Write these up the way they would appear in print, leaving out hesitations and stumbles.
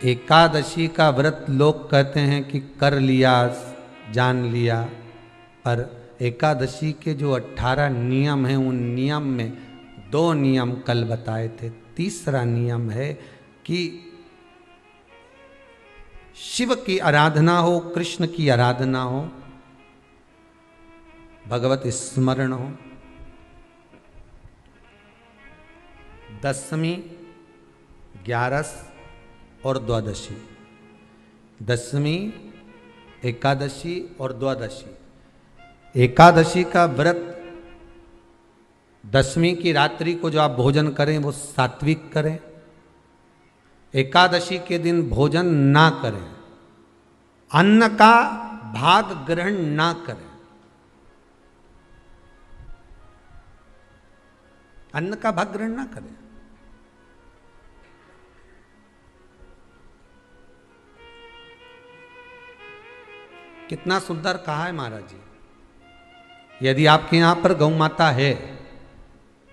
एकादशी का व्रत लोग कहते हैं कि कर लिया, जान लिया, पर एकादशी के जो 18 नियम हैं उन नियम में 2 नियम कल बताए थे। तीसरा नियम है कि शिव की आराधना हो, कृष्ण की आराधना हो, भगवत स्मरण हो। दशमी, 11 और द्वादशी, दशमी, एकादशी और द्वादशी। एकादशी का व्रत, दशमी की रात्रि को जो आप भोजन करें वो सात्विक करें। एकादशी के दिन भोजन ना करें, अन्न का भाग ग्रहण ना करें। अन्न का भाग ग्रहण ना करें। कितना सुंदर कहा है महाराज जी। यदि आपके यहां पर गौ माता है,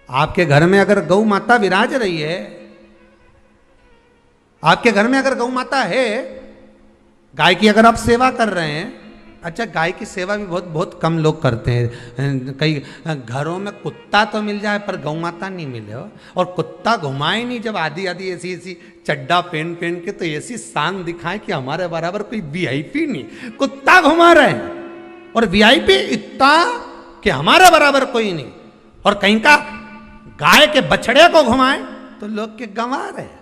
आपके घर में अगर गौ माता विराज रही है, आपके घर में अगर गौ माता है, गाय की अगर आप सेवा कर रहे हैं, अच्छा गाय की सेवा भी बहुत बहुत कम लोग करते हैं। कई घरों में कुत्ता तो मिल जाए पर गौ माता नहीं मिले हो, और कुत्ता घुमाए नहीं जब आधी आधी ऐसी ऐसी चड्डा पहन पहन के, तो ऐसी शान दिखाए कि हमारे बराबर कोई वीआईपी नहीं, कुत्ता घुमा रहे हैं। और वीआईपी इतना कि हमारे बराबर कोई नहीं, और कहीं का गाय के बछड़े को घुमाए तो लोग के गंवा रहे हैं।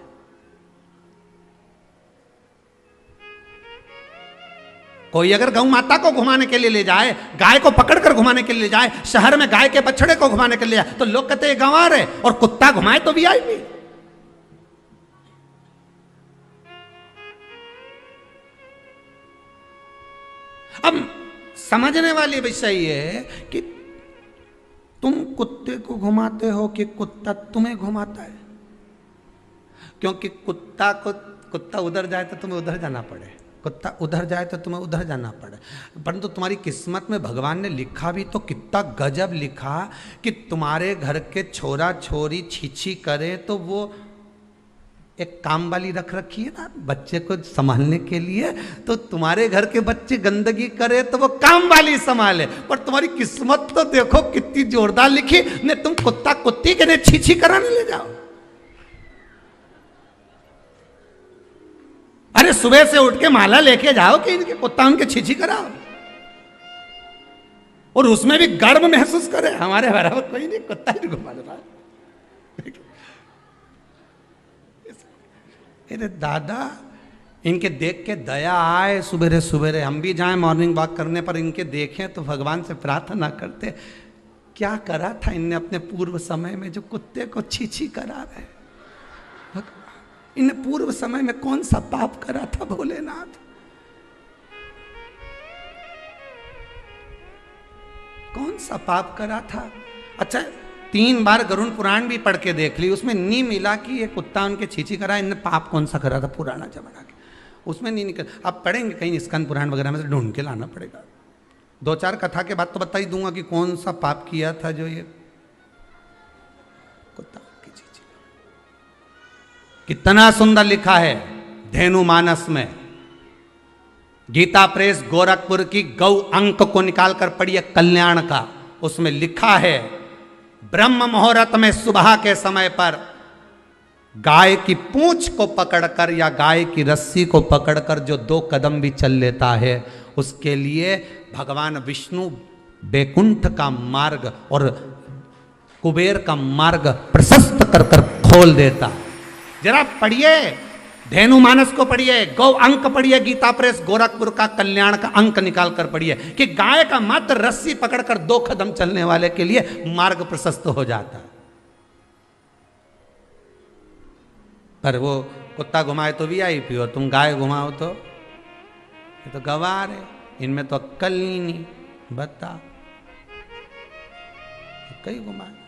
कोई अगर गौ माता को घुमाने के लिए ले जाए, गाय को पकड़कर घुमाने के लिए ले जाए, शहर में गाय के बछड़े को घुमाने के लिए जाए, तो लोग कहते हैं गंवा रहे, और कुत्ता घुमाए तो वीआईपी। अब समझने वाली विषय ये है कि तुम कुत्ते को घुमाते हो कि कुत्ता तुम्हें घुमाता है। क्योंकि कुत्ता उधर जाए तो तुम्हें उधर जाना पड़े, कुत्ता उधर जाए तो तुम्हें उधर जाना पड़े। परंतु तुम्हारी किस्मत में भगवान ने लिखा भी तो कितना गजब लिखा कि तुम्हारे घर के छोरा छोरी छीछी करे तो वो एक काम वाली रख रखी है ना बच्चे को संभालने के लिए, तो तुम्हारे घर के बच्चे गंदगी करे तो वो काम वाली संभाले। पर तुम्हारी किस्मत तो देखो कितनी जोरदार लिखी, ने तुम कुत्ता कुत्ती के ने छीछी कराने ले जाओ। अरे सुबह से उठ के माला लेके जाओ कि इनके कुत्ता उनके छीछी कराओ, और उसमें भी गर्व महसूस करे हमारे बराबर कोई नहीं, कुत्ता ही घुमा रहा है। अरे दादा, इनके देख के दया आए, सुबेरे सुबेरे हम भी जाएं मॉर्निंग वॉक करने पर इनके देखें तो भगवान से प्रार्थना करते, क्या करा था इनने अपने पूर्व समय में जो कुत्ते को छीछी करा रहे। इन्हें पूर्व समय में कौन सा पाप करा था भोलेनाथ, कौन सा पाप करा था। अच्छा 3 बार गरुण पुराण भी पढ़ के देख ली, उसमें नहीं मिला कि ये कुत्ता उनके छीछी करा, इनने पाप कौन सा करा था पुराना जमाना के, उसमें नहीं निकल। अब पढ़ेंगे कहीं स्कंद पुराण वगैरह में से ढूंढ के लाना पड़ेगा। 2-4 कथा के बाद तो बता ही दूंगा कि कौन सा पाप किया था जो ये कुत्ता की छीछी। कितना सुंदर लिखा है धेनु मानस में, गीता प्रेस गोरखपुर की गौ अंक को निकाल कर पढ़िए कल्याण का, उसमें लिखा है ब्रह्म मुहूर्त में सुबह के समय पर गाय की पूंछ को पकड़कर या गाय की रस्सी को पकड़कर जो 2 कदम भी चल लेता है, उसके लिए भगवान विष्णु बैकुंठ का मार्ग और कुबेर का मार्ग प्रशस्त कर कर खोल देता। जरा पढ़िए धेनु मानस को पढ़िए, गौ अंक पढ़िए, गीता प्रेस गोरखपुर का कल्याण का अंक निकाल कर पढ़िए कि गाय का मात्र रस्सी पकड़कर 2 कदम चलने वाले के लिए मार्ग प्रशस्त हो जाता। पर वो कुत्ता घुमाए तो वीआईपी हो, तुम गाय घुमाओ तो ये तो गवार है, इनमें तो अक्कल नहीं। बता कई घुमाए।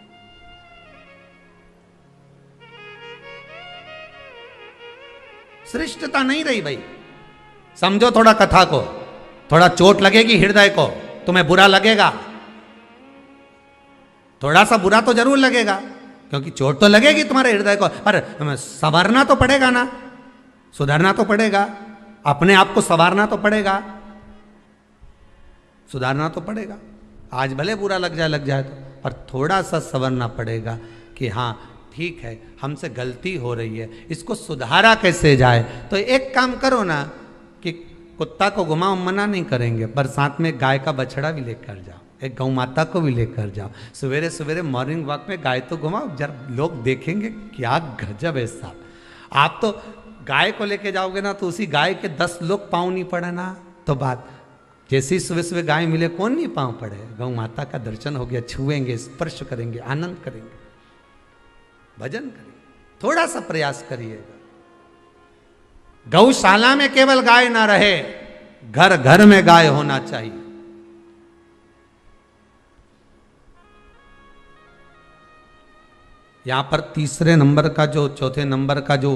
श्रेष्ठता नहीं रही भाई। समझो थोड़ा कथा को, थोड़ा चोट लगेगी हृदय को, तुम्हें बुरा लगेगा, थोड़ा सा बुरा तो जरूर लगेगा क्योंकि चोट तो लगेगी तुम्हारे हृदय को, पर संवरना तो पड़ेगा ना। सुधरना तो पड़ेगा, अपने आप को संवारना तो पड़ेगा, सुधारना तो पड़ेगा। आज भले बुरा लग जाए तो, पर थोड़ा सा संवरना पड़ेगा कि हाँ ठीक है, हमसे गलती हो रही है, इसको सुधारा कैसे जाए। तो एक काम करो ना कि कुत्ता को घुमाओ, मना नहीं करेंगे, बरसात में गाय का बछड़ा भी लेकर जाओ, एक गौ माता को भी लेकर जाओ, सवेरे सवेरे मॉर्निंग वॉक में गाय तो घुमाओ, जब लोग देखेंगे क्या गजब है साहब। आप तो गाय को लेके जाओगे ना तो उसी गाय के 10 लोग पाँव नहीं पड़े ना, तो बात जैसे ही सुबह सुबह गाय मिले कौन नहीं पाँव पड़े। गौ माता का दर्शन हो गया, छुएंगे, स्पर्श करेंगे, आनंद करेंगे, भजन करेंगे, थोड़ा सा प्रयास करिएगा। गौशाला में केवल गाय ना रहे, घर घर में गाय होना चाहिए। यहां पर तीसरे नंबर का जो, चौथे नंबर का जो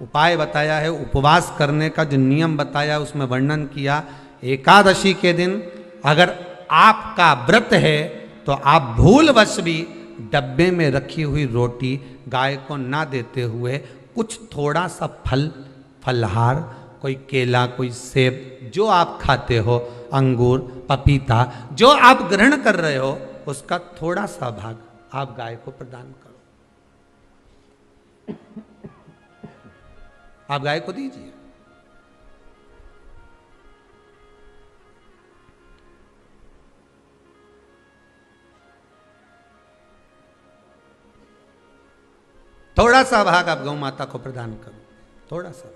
उपाय बताया है, उपवास करने का जो नियम बताया, उसमें वर्णन किया, एकादशी के दिन अगर आपका व्रत है तो आप भूलवश भी डब्बे में रखी हुई रोटी गाय को ना देते हुए कुछ थोड़ा सा फलहार, कोई केला, कोई सेब, जो आप खाते हो, अंगूर, पपीता, जो आप ग्रहण कर रहे हो, उसका थोड़ा सा भाग आप गाय को प्रदान करो, आप गाय को दीजिए। थोड़ा सा भाग आप गौ माता को प्रदान करो, थोड़ा सा।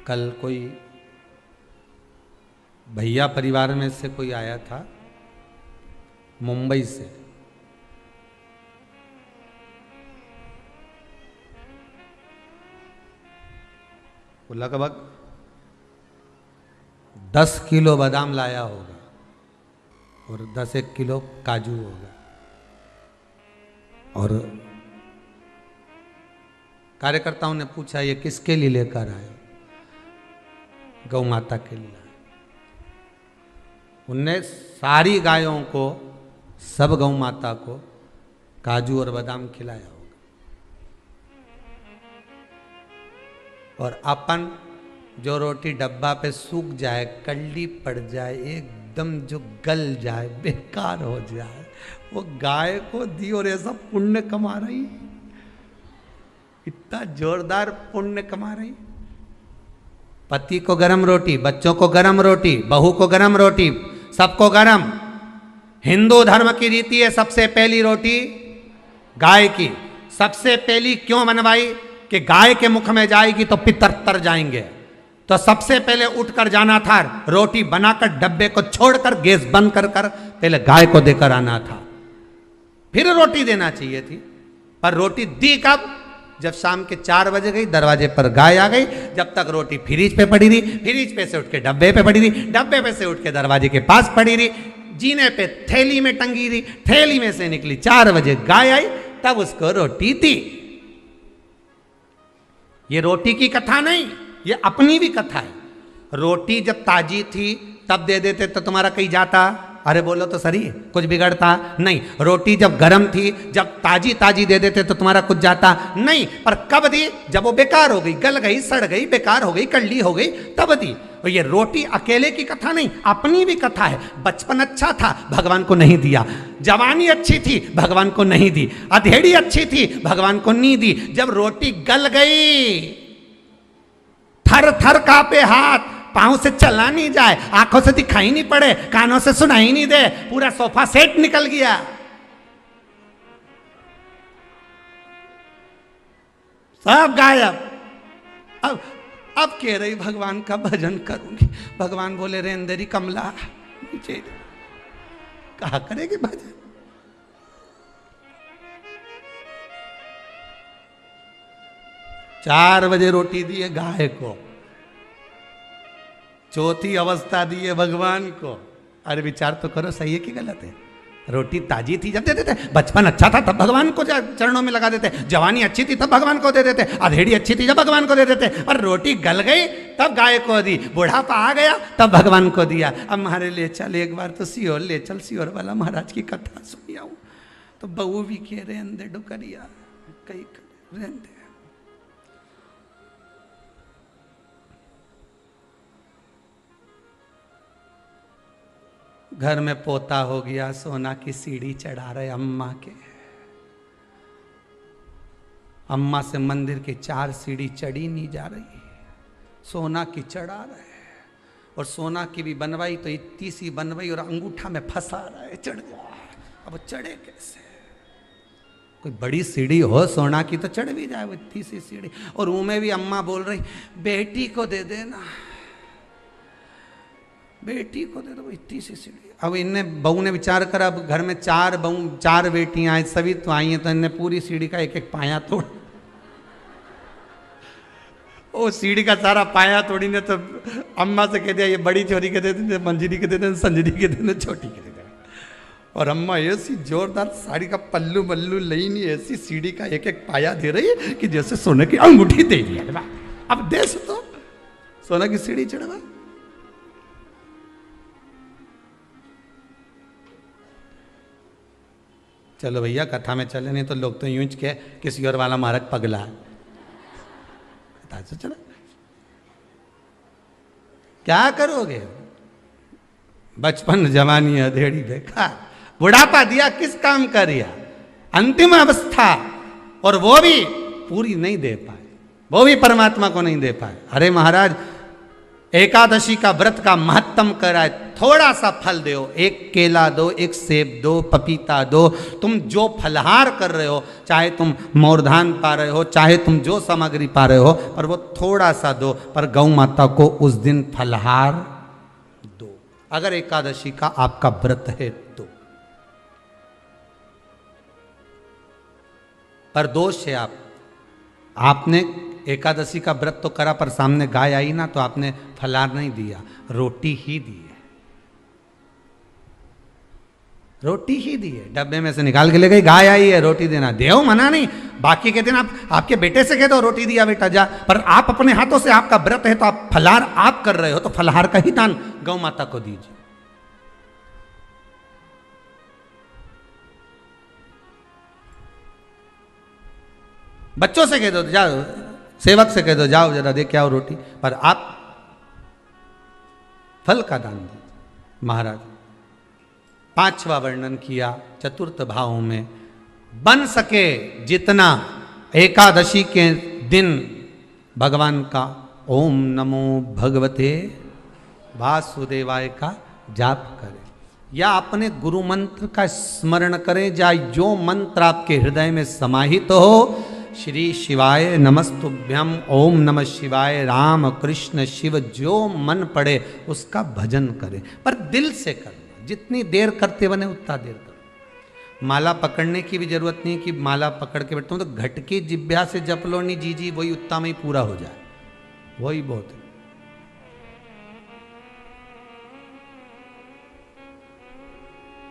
कल कोई भैया परिवार में से कोई आया था मुंबई से, वो लगभग 10 किलो बादाम लाया होगा और 10-1 किलो काजू होगा, और कार्यकर्ताओं ने पूछा ये किसके लिए लेकर आए, गौ माता के लिए। उनने सारी गायों को, सब गौ माता को काजू और बादाम खिलाया होगा, और अपन जो रोटी डब्बा पे सूख जाए, कल्ली पड़ जाए, एकदम जो गल जाए, बेकार हो जाए, वो गाय को दी और ऐसा पुण्य कमा रही, इतना जोरदार पुण्य कमा रही। पति को गरम रोटी, बच्चों को गरम रोटी, बहू को गरम रोटी, सबको गरम। हिंदू धर्म की रीति है सबसे पहली रोटी गाय की। सबसे पहली क्यों बनवाई कि गाय के मुख में जाएगी तो पितर तर जाएंगे, तो सबसे पहले उठकर जाना था, रोटी बनाकर डब्बे को छोड़कर गैस बंद कर पहले गाय को देकर आना था, फिर रोटी देना चाहिए थी। पर रोटी दी कब? जब शाम के 4 बजे गई, दरवाजे पर गाय आ गई, जब तक रोटी फ्रिज पे पड़ी रही, फ्रिज पे से उठ के डब्बे पे पड़ी रही, डब्बे पे से उठ के दरवाजे के पास पड़ी रही, जीने पे थैली में टंगी रही, थैली में से निकली, 4 बजे गाय आई, तब उसको रोटी दी। ये रोटी की कथा नहीं, ये अपनी भी कथा है। रोटी जब ताजी थी तब दे देते तो तुम्हारा कहीं जाता? अरे बोलो तो सही, कुछ बिगड़ता नहीं। रोटी जब गर्म थी, जब ताजी ताजी दे देते तो तुम्हारा कुछ जाता नहीं। पर कब दी? जब वो बेकार हो गई, गल गई, सड़ गई, बेकार हो गई, कल्ली हो गई, तब दी। और ये रोटी अकेले की कथा नहीं, अपनी भी कथा है। बचपन अच्छा था, भगवान को नहीं दिया। जवानी अच्छी थी, भगवान को नहीं दी। अधेड़ी अच्छी थी, भगवान को नहीं दी। जब रोटी गल गई, थर थर कांपे हाथ, पांव से चला नहीं जाए, आंखों से दिखाई नहीं पड़े, कानों से सुनाई नहीं दे, पूरा सोफा सेट निकल गया। सब गायब। अब कह रही भगवान का भजन करूंगी। भगवान बोले रेंदेरी कमला नीचे, कहा करेगी भजन? चार बजे रोटी दी है गाय को, चौथी अवस्था दी है भगवान को। अरे विचार तो करो, सही है कि गलत है? रोटी ताजी थी जब दे देते, बचपन अच्छा था तब भगवान को चरणों में लगा देते, जवानी अच्छी थी तब भगवान को दे देते, अधेड़ी अच्छी थी जब भगवान को दे देते। और रोटी गल गई तब गाय को दी, बुढ़ापा आ गया तब भगवान को दिया। अब हमारे ले चल एक बार तो सीहोर ले चल, सीहोर वाला महाराज की कथा सुनी आऊं। तो बहू भी कह रहे अंधे डुकरिया कई रहते। घर में पोता हो गया, सोना की सीढ़ी चढ़ा रहे अम्मा के। अम्मा से मंदिर की 4 सीढ़ी चढ़ी नहीं जा रही, सोना की चढ़ा रहे। और सोना की भी बनवाई तो इतनी सी बनवाई और अंगूठा में फंसा रहा है, चढ़ जा। अब चढ़े कैसे? कोई बड़ी सीढ़ी हो सोना की तो चढ़ भी जाए, वो इतनी सी सीढ़ी। और मुंह में भी अम्मा बोल रही बेटी को दे देना, बेटी को दे दो, इतनी सी सीढ़ी। अब इनने बहू ने विचार करा, अब घर में 4 बहू 4 बेटियां आई, सभी तो आई हैं, तो इनने पूरी सीढ़ी का एक एक पाया तोड़, वो सीढ़ी का सारा पाया तोड़ी ने। तो अम्मा से कह दिया ये बड़ी छोरी के दे देते, मंजरी के दे देते, संजरी के दे देते, छोटी के दे देते। और अम्मा ऐसी जोरदार साड़ी का पल्लू मल्लू लई नहीं, ऐसी सीढ़ी का एक एक पाया दे रही है कि जैसे सोने की अंगूठी दे दिया। अब दे तो सोना की सीढ़ी चढ़वा। चलो भैया कथा में चले, नहीं तो लोग तो यूं ही कह किसी और वाला महाराज पगला है। चलो क्या करोगे, बचपन जवानी अधेड़ी बेकार, बुढ़ापा दिया किस काम का दिया, अंतिम अवस्था, और वो भी पूरी नहीं दे पाए, वो भी परमात्मा को नहीं दे पाए। अरे महाराज एकादशी का व्रत का महत्तम कराए, थोड़ा सा फल दो, एक केला दो, एक सेब दो, पपीता दो। तुम जो फलहार कर रहे हो, चाहे तुम मोरधान पा रहे हो, चाहे तुम जो सामग्री पा रहे हो, पर वो थोड़ा सा दो, पर गौ माता को उस दिन फलहार दो, अगर एकादशी का आपका व्रत है तो। पर दोष है आपने एकादशी का व्रत तो करा, पर सामने गाय आई ना तो आपने फलाहार नहीं दिया, रोटी ही दी है, रोटी ही दी है। डब्बे में से निकाल के ले गई, गाय आई है रोटी देना, देव मना नहीं। बाकी कहते हैं आप आपके बेटे से कह दो रोटी दिया बेटा जा, पर आप अपने हाथों से, आपका व्रत है तो आप फलाहार आप कर रहे हो, तो फलाहार का ही दान गौ माता को दीजिए। बच्चों से कह दो, जाओ सेवक से कह दो जाओ जरा दे के आओ रोटी, पर आप फल का दान दीजिए। महाराज 5वां वर्णन किया चतुर्थ भाव में, बन सके जितना एकादशी के दिन भगवान का ओम नमो भगवते वासुदेवाय का जाप करें, या अपने गुरु मंत्र का स्मरण करें, या जो मंत्र आपके हृदय में समाहित हो, श्री शिवाय नमस्तुभ्यम, ओम नमः शिवाय, राम कृष्ण शिव, जो मन पड़े उसका भजन करें, पर दिल से करना। जितनी देर करते बने उतना देर करो। माला पकड़ने की भी जरूरत नहीं कि माला पकड़ के बैठता हूँ तो घटकी जिब्या से जप लो नहीं जी वही उतना में ही पूरा हो जाए, वही बहुत है।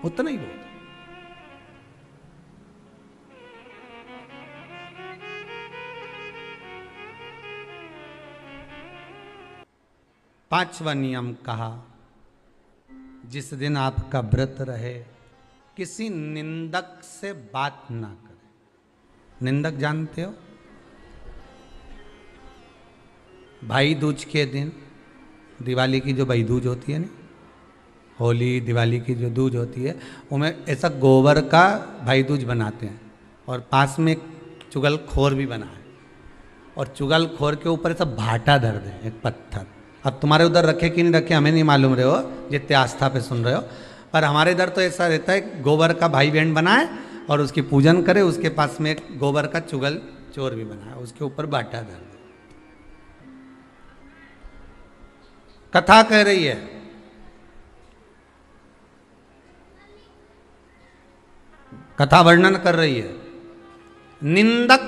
उतना ही बहुत है। पांचवा नियम कहा, जिस दिन आपका व्रत रहे किसी निंदक से बात ना करें। निंदक जानते हो, भाई दूज के दिन, दिवाली की जो भाई दूज होती है ना, होली दिवाली की जो दूज होती है, उनमें ऐसा गोबर का भाई दूज बनाते हैं, और पास में एक चुगलखोर भी बना है, और चुगलखोर के ऊपर ऐसा भाटा धर दे एक पत्थर। अब तुम्हारे उधर रखे कि नहीं रखे हमें नहीं मालूम रहे हो, जितने आस्था पे सुन रहे हो, पर हमारे इधर तो ऐसा रहता है गोबर का भाई बहन बनाए और उसकी पूजन करे, उसके पास में एक गोबर का चुगल चोर भी बनाए, उसके ऊपर बाटा धर दे। कथा कह रही है कथा वर्णन कर रही है, निंदक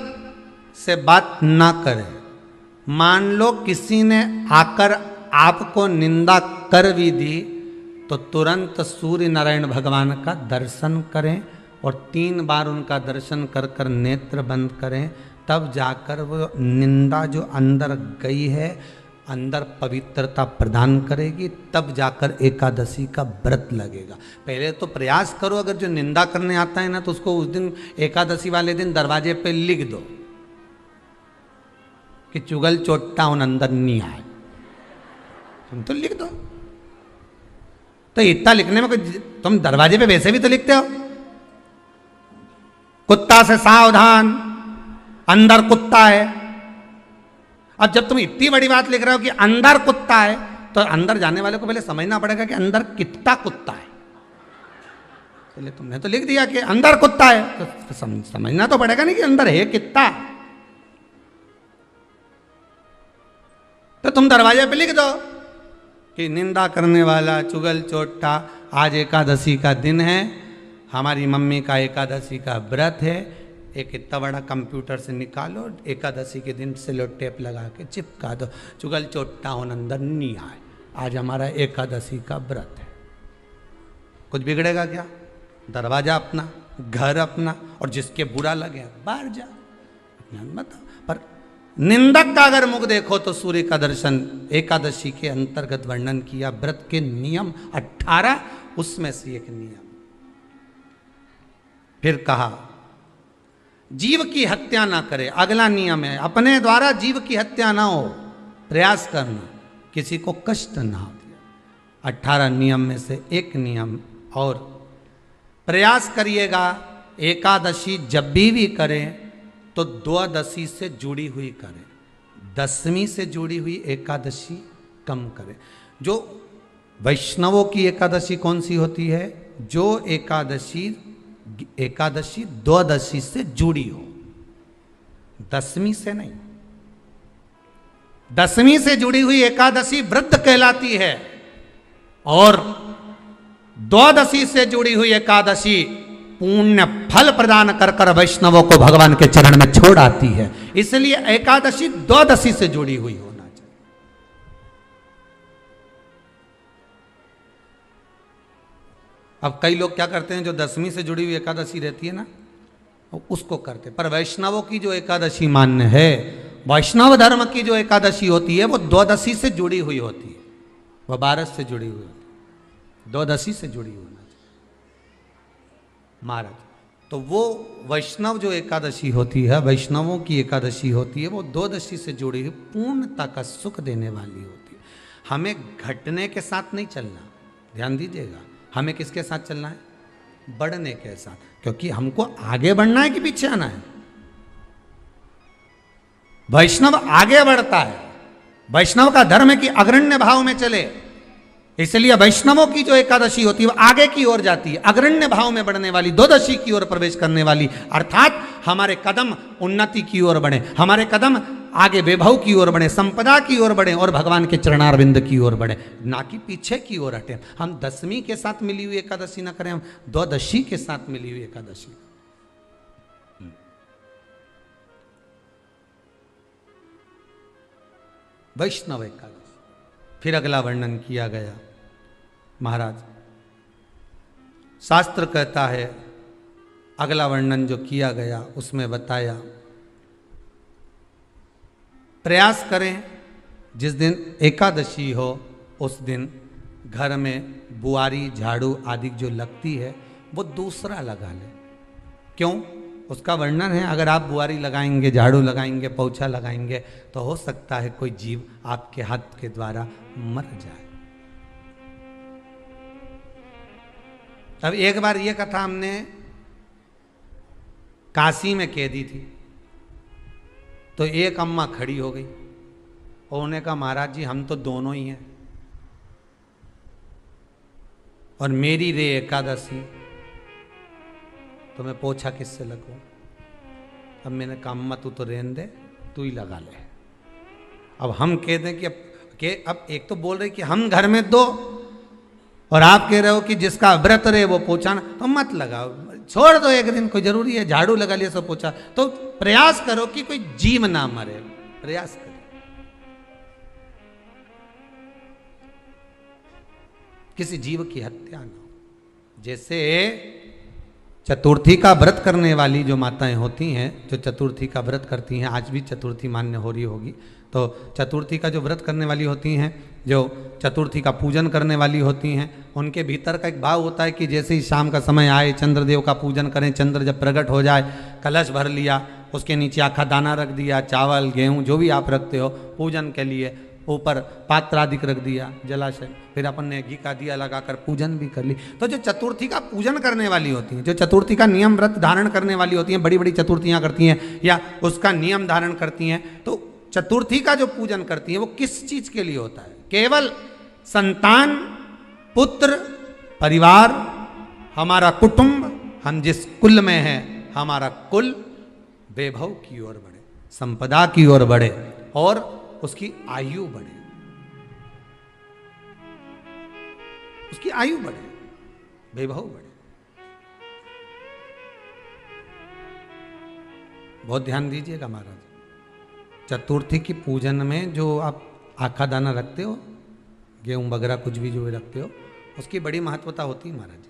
से बात ना करें। मान लो किसी ने आकर आपको निंदा कर भी दी तो तुरंत सूर्य नारायण भगवान का दर्शन करें और 3 बार उनका दर्शन कर कर नेत्र बंद करें, तब जाकर वो निंदा जो अंदर गई है अंदर पवित्रता प्रदान करेगी, तब जाकर एकादशी का व्रत लगेगा। पहले तो प्रयास करो, अगर जो निंदा करने आता है ना तो उसको उस दिन एकादशी वाले दिन दरवाजे पे लिख दो कि चुगल चोट्टा उन अंदर नहीं आए, तुम तो लिख दो। तो इतना लिखने में कोई, तुम दरवाजे पे वैसे भी तो लिखते हो, कुत्ता से सावधान, अंदर कुत्ता है। अब जब तुम इतनी बड़ी बात लिख रहे हो कि अंदर कुत्ता है, तो अंदर जाने वाले को पहले समझना पड़ेगा कि अंदर कितना कुत्ता है। पहले तुमने तो लिख दिया कि अंदर कुत्ता है, तो समझना तो पड़ेगा नहीं कि अंदर है कितना। तो तुम दरवाजे पे लिख दो कि निंदा करने वाला चुगल चोट्टा, आज एकादशी का दिन है, हमारी मम्मी का एकादशी का व्रत है। एक इतना बड़ा कंप्यूटर से निकालो, एकादशी के दिन सेलो टेप लगा के चिपका दो, चुगल चोट्टा होन अंदर नहीं आए, आज हमारा एकादशी का व्रत है। कुछ बिगड़ेगा क्या? दरवाजा अपना, घर अपना, और जिसके बुरा लगे बाहर जा, बताओ। पर निंदक का अगर मुख देखो तो सूर्य का दर्शन एकादशी के अंतर्गत वर्णन किया। व्रत के नियम 18, उसमें से एक नियम। फिर कहा जीव की हत्या ना करे, अगला नियम है अपने द्वारा जीव की हत्या ना हो, प्रयास करना, किसी को कष्ट ना हो। 18 नियम में से एक नियम और, प्रयास करिएगा एकादशी जब भी करें तो द्वादशी से जुड़ी हुई करें, दशमी से जुड़ी हुई एकादशी कम करें। जो वैष्णवों की एकादशी कौन सी होती है? जो एकादशी द्वादशी से जुड़ी हो, दशमी से नहीं। दशमी से जुड़ी हुई एकादशी व्रत कहलाती है, और द्वादशी से जुड़ी हुई एकादशी पुण्य फल प्रदान कर कर वैष्णवों को भगवान के चरण में छोड़ आती है। इसलिए एकादशी द्वादशी से जुड़ी हुई होना चाहिए। अब कई लोग क्या करते हैं, जो दशमी से जुड़ी हुई एकादशी रहती है ना, उसको करते, पर वैष्णवों की जो एकादशी मान्य है, वैष्णव धर्म की जो एकादशी होती है वो द्वादशी से जुड़ी हुई होती है, वह 12 से जुड़ी हुई होती है, द्वादशी से जुड़ी हुई होना चाहिए महाराज। तो वो वैष्णव जो एकादशी होती है, वैष्णवों की एकादशी होती है, वो द्वादशी से जुड़ी हुई पूर्णता का सुख देने वाली होती है। हमें घटने के साथ नहीं चलना, ध्यान दीजिएगा, हमें किसके साथ चलना है? बढ़ने के साथ, क्योंकि हमको आगे बढ़ना है कि पीछे आना है। वैष्णव आगे बढ़ता है, वैष्णव का धर्म है कि अग्रण्य भाव में चले, इसलिए वैष्णवों की जो एकादशी होती है वो आगे की ओर जाती है, अग्रण्य भाव में बढ़ने वाली, द्वादशी की ओर प्रवेश करने वाली, अर्थात हमारे कदम उन्नति की ओर बढ़े, हमारे कदम आगे वैभव की ओर बढ़े, संपदा की ओर बढ़े, और भगवान के चरणारविंद की ओर बढ़े, ना कि पीछे की ओर हटे। हम दशमी के साथ मिली हुई एकादशी ना करें, हम द्वादशी के साथ मिली हुई एकादशी। वैष्णव एकादशी। फिर अगला वर्णन किया गया महाराज, शास्त्र कहता है, अगला वर्णन जो किया गया उसमें बताया, प्रयास करें जिस दिन एकादशी हो उस दिन घर में बुआरी झाड़ू आदि जो लगती है वो दूसरा लगा ले। क्यों? उसका वर्णन है, अगर आप बुआरी लगाएंगे, झाड़ू लगाएंगे, पोछा लगाएंगे, तो हो सकता है कोई जीव आपके हाथ के द्वारा मर जाए। अब एक बार ये कथा हमने काशी में कह दी थी, तो एक अम्मा खड़ी हो गई और उन्होंने कहा, महाराज जी हम तो दोनों ही हैं, और मेरी रे एकादशी, तो मैं पोछा किससे लगूं? अब मैंने कहा अम्मा तू तो रहने दे, तू ही लगा ले। अब हम कह दें कि अब एक तो बोल रहे कि हम घर में दो, और आप कह रहे हो कि जिसका व्रत रहे वो पोछा ना, तो मत लगाओ, छोड़ दो, एक दिन कोई जरूरी है, झाड़ू लगा लिया सब पोछा। तो प्रयास करो कि कोई जीव ना मरे, प्रयास करो। किसी जीव की हत्या ना हो। जैसे चतुर्थी का व्रत करने वाली जो माताएं होती हैं, जो चतुर्थी का व्रत करती हैं, आज भी चतुर्थी मान्य हो रही होगी, तो चतुर्थी का जो व्रत करने वाली होती हैं, जो चतुर्थी का पूजन करने वाली होती हैं, उनके भीतर का एक भाव होता है कि जैसे ही शाम का समय आए चंद्रदेव का पूजन करें, चंद्र जब प्रकट हो जाए, कलश भर लिया, उसके नीचे आखा दाना रख दिया, चावल गेहूँ जो भी आप रखते हो पूजन के लिए, ऊपर पात्र आदि रख दिया जलाशय, फिर अपन ने घी का दिया लगाकर पूजन भी कर ली। तो जो चतुर्थी का पूजन करने वाली होती हैं, जो चतुर्थी का नियम व्रत धारण करने वाली होती हैं, बड़ी बड़ी चतुर्थियाँ करती हैं या उसका नियम धारण करती हैं, तो चतुर्थी का जो पूजन करती हैं वो किस चीज के लिए होता है? केवल संतान, पुत्र, परिवार, हमारा कुटुंब, हम जिस कुल में हैं, हमारा कुल वैभव की ओर बढ़े, संपदा की ओर बढ़े और उसकी आयु बढ़े, उसकी आयु बढ़े, वैभव बढ़े। बहुत ध्यान दीजिएगा महाराज, चतुर्थी की पूजन में जो आप आखा दाना रखते हो, गेहूं वगैरह कुछ भी जो भी रखते हो, उसकी बड़ी महत्वता होती है महाराज।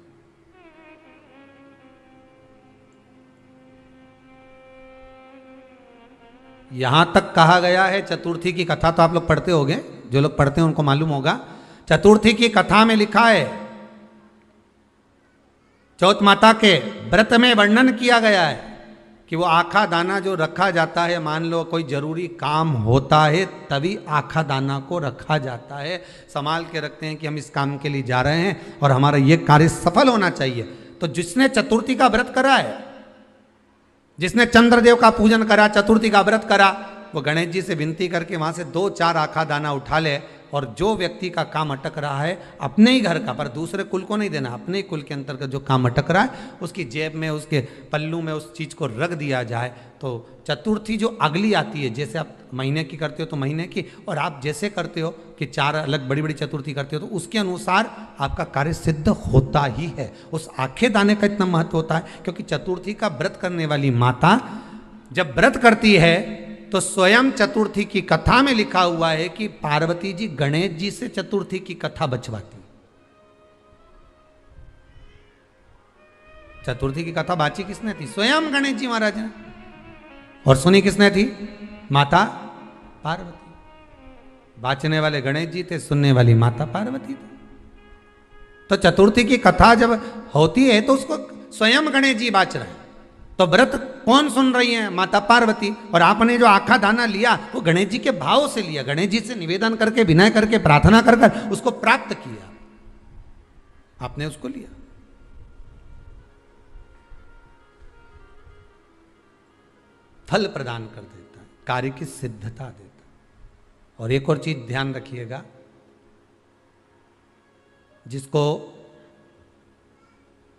यहां तक कहा गया है, चतुर्थी की कथा तो आप लोग पढ़ते होंगे, जो लोग पढ़ते हैं उनको मालूम होगा। चतुर्थी की कथा में लिखा है, चौथ माता के व्रत में वर्णन किया गया है कि वो आखा दाना जो रखा जाता है, मान लो कोई जरूरी काम होता है तभी आखा दाना को रखा जाता है, संभाल के रखते हैं कि हम इस काम के लिए जा रहे हैं और हमारा ये कार्य सफल होना चाहिए। तो जिसने चतुर्थी का व्रत करा है, जिसने चंद्रदेव का पूजन करा, चतुर्थी का व्रत करा, वो गणेश जी से विनती करके वहां से 2-4 आखा दाना उठा ले, और जो व्यक्ति का काम अटक रहा है अपने ही घर का, पर दूसरे कुल को नहीं देना, अपने ही कुल के अंतर्गत जो काम अटक रहा है उसकी जेब में, उसके पल्लू में उस चीज को रख दिया जाए। तो चतुर्थी जो अगली आती है, जैसे आप महीने की करते हो तो महीने की, और आप जैसे करते हो कि 4 अलग बड़ी बड़ी चतुर्थी करते हो, तो उसके अनुसार आपका कार्य सिद्ध होता ही है। उस आखे दाने का इतना महत्व होता है क्योंकि चतुर्थी का व्रत करने वाली माता जब व्रत करती है तो स्वयं चतुर्थी की कथा में लिखा हुआ है कि पार्वती जी गणेश जी से चतुर्थी की कथा बचवाती। चतुर्थी की कथा बाची किसने थी? स्वयं गणेश जी महाराज ने। और सुनी किसने थी? माता पार्वती। बाचने वाले गणेश जी थे, सुनने वाली माता पार्वती थी। तो चतुर्थी की कथा जब होती है तो उसको स्वयं गणेश जी बाच रहे हैं, तो व्रत कौन सुन रही है? माता पार्वती। और आपने जो आखा दाना लिया वो गणेश जी के भाव से लिया, गणेश जी से निवेदन करके, विनय करके, प्रार्थना कर कर उसको प्राप्त किया, आपने उसको लिया। फल प्रदान कर देता है, कार्य की सिद्धता देता है। और एक और चीज ध्यान रखिएगा, जिसको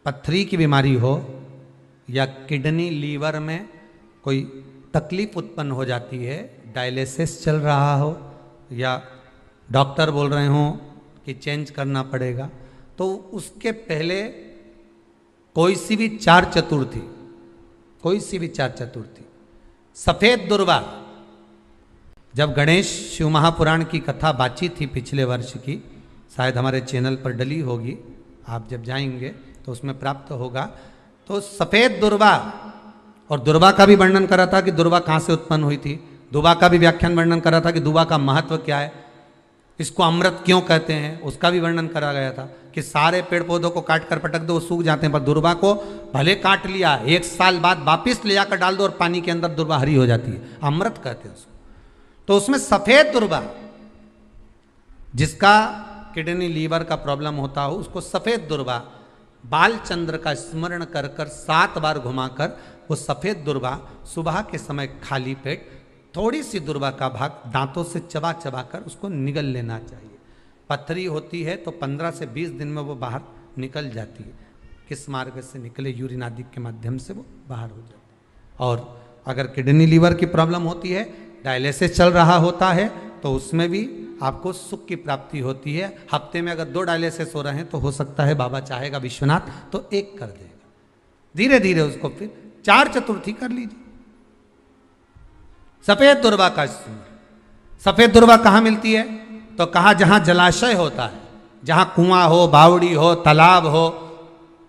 पथरी की बीमारी हो या किडनी लीवर में कोई तकलीफ उत्पन्न हो जाती है, डायलिसिस चल रहा हो या डॉक्टर बोल रहे हो कि चेंज करना पड़ेगा, तो उसके पहले कोई सी भी 4 चतुर्थी, कोई सी भी 4 चतुर्थी, सफेद दुर्वा, जब गणेश शिव महापुराण की कथा बातचीत थी पिछले वर्ष की, शायद हमारे चैनल पर डली होगी, आप जब जाएंगे तो उसमें प्राप्त होगा। तो सफेद दुर्वा, और दुर्वा का भी वर्णन करा था कि दुर्वा कहाँ से उत्पन्न हुई थी, दुबा का भी व्याख्यान वर्णन करा था कि दुबा का महत्व क्या है, इसको अमृत क्यों कहते हैं, उसका भी वर्णन करा गया था कि सारे पेड़ पौधों को काट कर पटक दो वो सूख जाते हैं, पर दुर्वा को भले काट लिया 1 साल बाद वापिस ले जाकर डाल दो और पानी के अंदर दुर्वा हरी हो जाती है, अमृत कहते हैं उसको। तो उसमें सफेद दुर्वा, जिसका किडनी लीवर का प्रॉब्लम होता हो, उसको सफेद दुर्वा बालचंद्र का स्मरण कर कर 7 बार घुमाकर वो सफेद दुर्वा सुबह के समय खाली पेट थोड़ी सी दुर्वा का भाग दांतों से चबा चबा कर उसको निगल लेना चाहिए। पथरी होती है तो 15 से 20 दिन में वो बाहर निकल जाती है, किस मार्ग से निकले, यूरिन आदि के माध्यम से वो बाहर हो जाती है। और अगर किडनी लीवर की प्रॉब्लम होती है, डायलिसिस चल रहा होता है, तो उसमें भी आपको सुख की प्राप्ति होती है। हफ्ते में अगर 2 डायलिसिस हो रहे हैं तो हो सकता है बाबा चाहेगा विश्वनाथ तो 1 कर देगा, धीरे धीरे उसको फिर 4 चतुर्थी कर लीजिए। सफेद दुर्वा का स्मरण। सफेद दुर्वा कहाँ मिलती है? तो कहा जहां जलाशय होता है, जहां कुआं हो, बावड़ी हो, तालाब हो,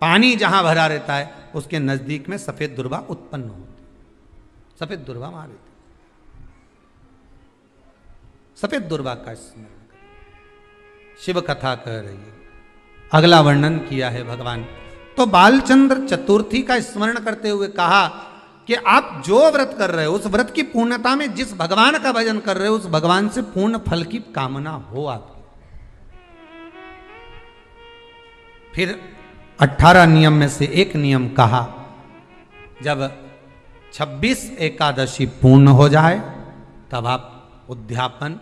पानी जहां भरा रहता है, उसके नजदीक में सफेद दुर्वा उत्पन्न होती है। सफेद दुर्वा वहां रहती है। सफेद दुर्वा का स्मरण करें। शिव कथा कह रही है, अगला वर्णन किया है भगवान। तो बालचंद्र चतुर्थी का स्मरण करते हुए कहा कि आप जो व्रत कर रहे हो उस व्रत की पूर्णता में जिस भगवान का भजन कर रहे हो उस भगवान से पूर्ण फल की कामना हो आपकी। फिर 18 नियम में से एक नियम कहा, जब 26 एकादशी पूर्ण हो जाए तब आप उद्यापन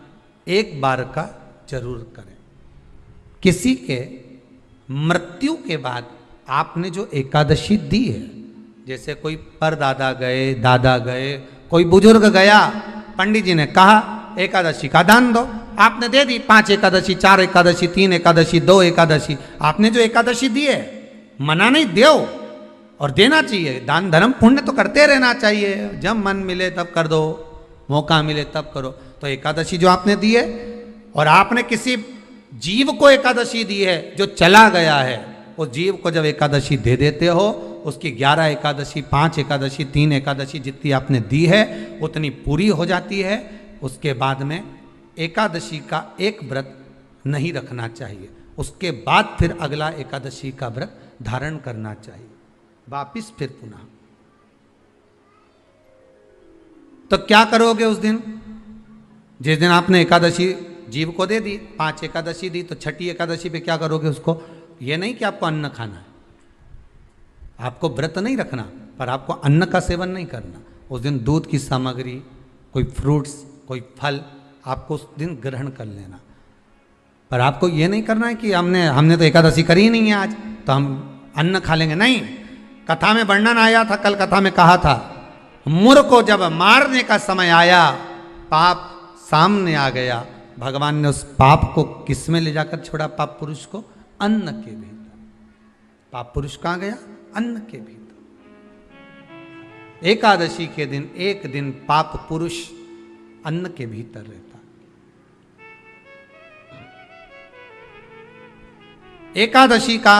एक बार का जरूर करें। किसी के मृत्यु के बाद आपने जो एकादशी दी है, जैसे कोई परदादा गए, दादा गए, कोई बुजुर्ग गया, पंडित जी ने कहा एकादशी का दान दो, आपने दे दी 5 एकादशी, 4 एकादशी, 3 एकादशी, 2 एकादशी, आपने जो एकादशी दी है, मना नहीं, दो और देना चाहिए। दान धर्म पुण्य तो करते रहना चाहिए, जब मन मिले तब कर दो, मौका मिले तब करो। तो एकादशी जो आपने दी है, और आपने किसी जीव को एकादशी दी है जो चला गया है, उस जीव को जब एकादशी दे देते हो, उसकी 11 एकादशी, 5 एकादशी, 3 एकादशी जितनी आपने दी है उतनी पूरी हो जाती है। उसके बाद में एकादशी का एक व्रत नहीं रखना चाहिए, उसके बाद फिर अगला एकादशी का व्रत धारण करना चाहिए, वापिस फिर पुनः। तो क्या करोगे उस दिन? जिस दिन आपने एकादशी जीव को दे दी, 5 एकादशी दी, तो छठी एकादशी पे क्या करोगे उसको? ये नहीं कि आपको अन्न खाना है, आपको व्रत नहीं रखना, पर आपको अन्न का सेवन नहीं करना। उस दिन दूध की सामग्री, कोई फ्रूट्स, कोई फल आपको उस दिन ग्रहण कर लेना, पर आपको ये नहीं करना है कि हमने तो एकादशी करी ही नहीं है आज, तो हम अन्न खा लेंगे। नहीं, कथा में वर्णन आया था, कल कथा में कहा था, मुर को जब मारने का समय आया, पाप सामने आ गया, भगवान ने उस पाप को किस में ले जाकर छोड़ा? पाप पुरुष को अन्न के भीतर। पाप पुरुष कहाँ गया? अन्न के भीतर। एकादशी के दिन एक दिन पाप पुरुष अन्न के भीतर रहता। एकादशी का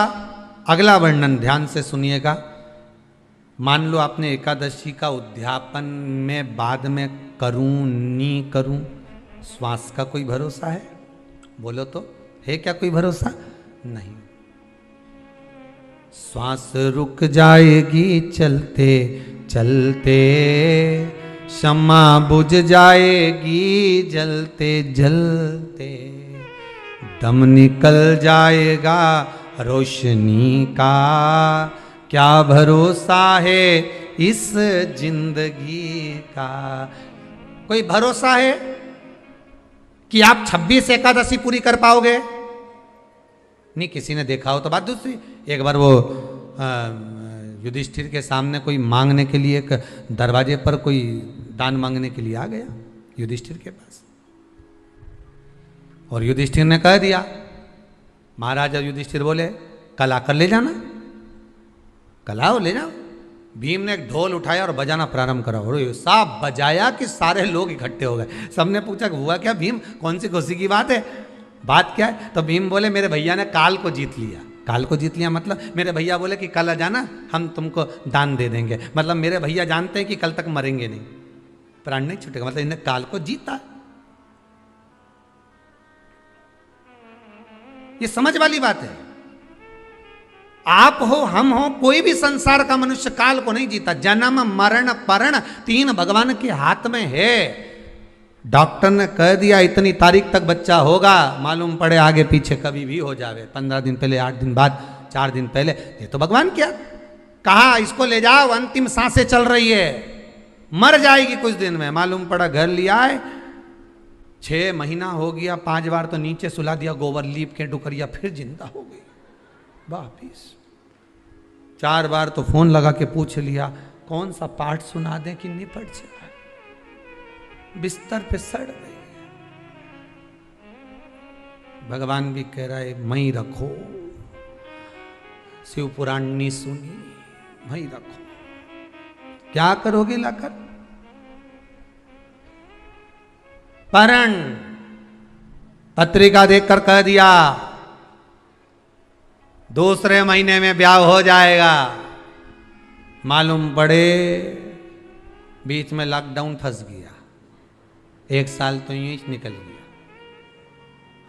अगला वर्णन ध्यान से सुनिएगा। मान लो आपने एकादशी का उद्यापन में बाद में करूं नहीं करूं, श्वास का कोई भरोसा है? बोलो तो, है क्या कोई भरोसा? नहीं। श्वास रुक जाएगी चलते चलते, शम्मा बुझ जाएगी जलते जलते, दम निकल जाएगा रोशनी का, क्या भरोसा है इस जिंदगी का? कोई भरोसा है कि आप 26 एकादशी पूरी कर पाओगे? नहीं, किसी ने देखा हो तो बात दूसरी। एक बार वो युधिष्ठिर के सामने कोई मांगने के लिए, एक दरवाजे पर कोई दान मांगने के लिए आ गया युधिष्ठिर के पास, और युधिष्ठिर ने कह दिया, महाराजा युधिष्ठिर बोले कल आकर ले जाना, कल आओ ले जाओ। भीम ने एक ढोल उठाया और बजाना प्रारंभ करा, और साहब बजाया कि सारे लोग इकट्ठे हो गए। सबने पूछा हुआ क्या भीम, कौन सी खुशी की बात है, बात क्या है? तो भीम बोले मेरे भैया ने काल को जीत लिया। काल को जीत लिया मतलब मेरे भैया बोले कि कल आ जाना, हम तुमको दान दे देंगे। मतलब मेरे भैया जानते हैं कि कल तक मरेंगे नहीं, प्राण नहीं छूटेगा, मतलब इन्हें काल को जीता। ये समझ वाली बात है। आप हो, हम हो, कोई भी संसार का मनुष्य काल को नहीं जीता। जन्म मरण परण 3 भगवान के हाथ में है। डॉक्टर ने कह दिया इतनी तारीख तक बच्चा होगा, मालूम पड़े आगे पीछे कभी भी हो जावे, 15 दिन पहले, 8 दिन बाद, 4 दिन पहले, ये तो भगवान क्या कहा, इसको ले जाओ, अंतिम सांसें चल रही है, मर जाएगी कुछ दिन में। मालूम पड़ा घर लिया है, 6 महीना हो गया, 5 बार तो नीचे सुला दिया गोबर लीप के डुकरिया, फिर जिंदा हो गई वापिस। 4 बार तो फोन लगा के पूछ लिया कौन सा पाठ सुना दें कि निपट जाए, बिस्तर पे सड़ गई। भगवान भी कह रहा है मई रखो, शिव पुराण नहीं सुनी, मई रखो। क्या करोगे लाकर? परण पत्रिका देखकर कह दिया दूसरे महीने में ब्याह हो जाएगा। मालूम पड़े बीच में लॉकडाउन फंस गया, 1 साल तो यूं ही निकल गया।